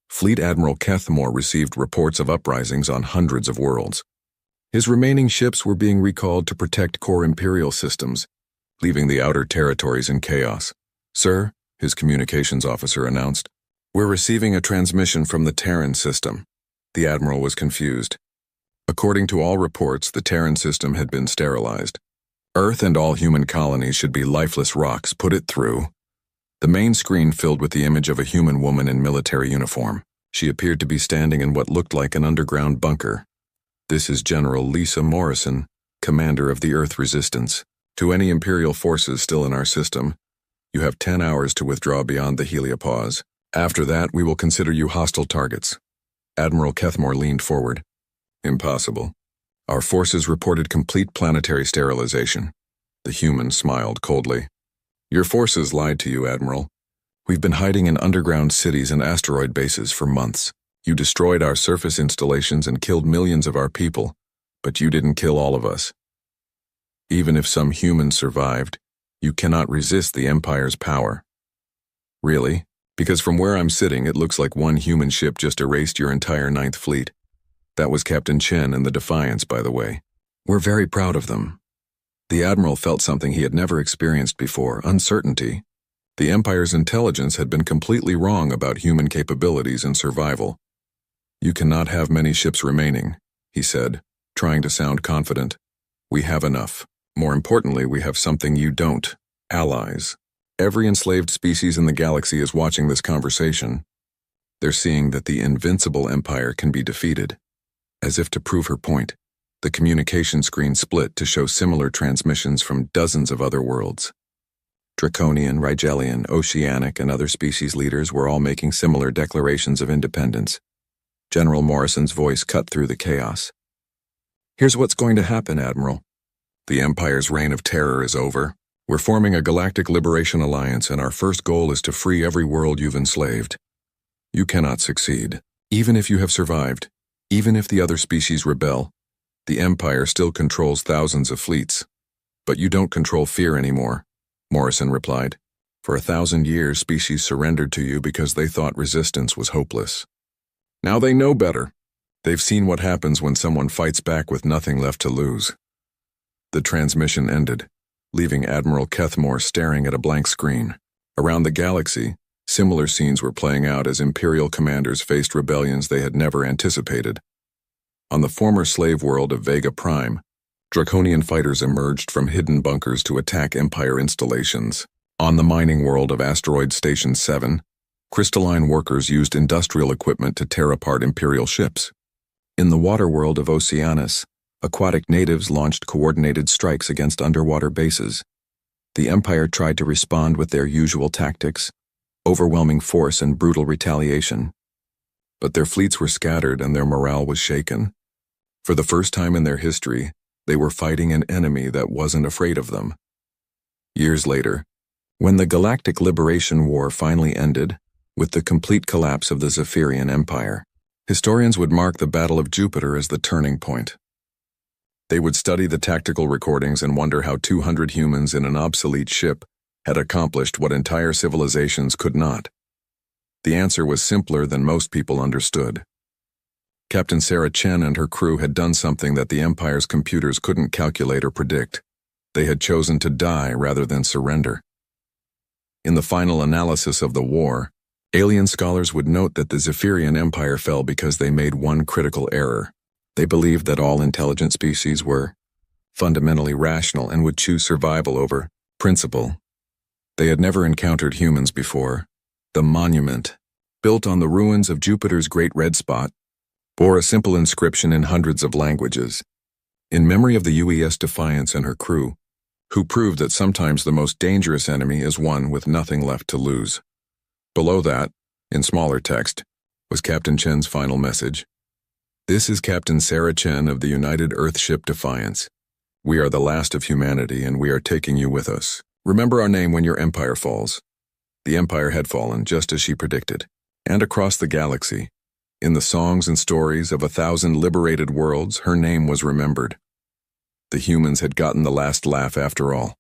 Fleet Admiral Kethmore received reports of uprisings on hundreds of worlds. His remaining ships were being recalled to protect core Imperial systems, leaving the outer territories in chaos. "Sir," his communications officer announced, "we're receiving a transmission from the Terran system." The Admiral was confused. According to all reports, the Terran system had been sterilized. Earth and all human colonies should be lifeless rocks. Put it through. The main screen filled with the image of a human woman in military uniform. She appeared to be standing in what looked like an underground bunker. "This is General Lisa Morrison, commander of the Earth Resistance. To any Imperial forces still in our system, you have 10 hours to withdraw beyond the heliopause. After that, we will consider you hostile targets." Admiral Kethmore leaned forward. "Impossible. Our forces reported complete planetary sterilization." The human smiled coldly. "Your forces lied to you, Admiral. We've been hiding in underground cities and asteroid bases for months. You destroyed our surface installations and killed millions of our people, but you didn't kill all of us. Even if some humans survived, you cannot resist the Empire's power." "Really? Because from where I'm sitting, it looks like one human ship just erased your entire 9th fleet. That was Captain Chen and the Defiance, by the way. We're very proud of them." The Admiral felt something he had never experienced before: uncertainty. The Empire's intelligence had been completely wrong about human capabilities and survival. "You cannot have many ships remaining," he said, trying to sound confident. "We have enough. More importantly, we have something you don't: allies. Every enslaved species in the galaxy is watching this conversation. They're seeing that the invincible Empire can be defeated." As if to prove her point, the communication screen split to show similar transmissions from dozens of other worlds. Draconian, Rigelian, Oceanic, and other species leaders were all making similar declarations of independence. General Morrison's voice cut through the chaos. "Here's what's going to happen, Admiral. The Empire's reign of terror is over. We're forming a Galactic Liberation Alliance, and our first goal is to free every world you've enslaved. You cannot succeed. Even if you have survived, even if the other species rebel, the Empire still controls thousands of fleets. But you don't control fear anymore," Morrison replied. "For 1,000 years, species surrendered to you because they thought resistance was hopeless. Now they know better. They've seen what happens when someone fights back with nothing left to lose." The transmission ended, leaving Admiral Kethmore staring at a blank screen. Around the galaxy, similar scenes were playing out as Imperial commanders faced rebellions they had never anticipated. On the former slave world of Vega Prime, Draconian fighters emerged from hidden bunkers to attack Empire installations. On the mining world of Asteroid Station 7, crystalline workers used industrial equipment to tear apart Imperial ships. In the water world of Oceanus, aquatic natives launched coordinated strikes against underwater bases. The Empire tried to respond with their usual tactics: overwhelming force and brutal retaliation. But their fleets were scattered and their morale was shaken. For the first time in their history, they were fighting an enemy that wasn't afraid of them. Years later, When the Galactic Liberation War finally ended, with the complete collapse of the Zephyrian Empire, historians would mark the Battle of Jupiter as the turning point. They would study the tactical recordings and wonder how 200 humans in an obsolete ship had accomplished what entire civilizations could not. The answer was simpler than most people understood. Captain Sarah Chen and her crew had done something that the Empire's computers couldn't calculate or predict. They had chosen to die rather than surrender. In the final analysis of the war, alien scholars would note that the Zephyrian Empire fell because they made one critical error. They believed that all intelligent species were fundamentally rational and would choose survival over principle. They had never encountered humans before. The monument, built on the ruins of Jupiter's Great Red Spot, bore a simple inscription in hundreds of languages, in memory of the UES Defiance and her crew, who proved that sometimes the most dangerous enemy is one with nothing left to lose. Below that, in smaller text, was Captain Chen's final message. This is Captain Sarah Chen of the United Earthship Defiance. We are the last of humanity and we are taking you with us. Remember our name when your empire falls. The empire had fallen just as she predicted, and across the galaxy, in the songs and stories of 1,000 liberated worlds, her name was remembered. The humans had gotten the last laugh after all.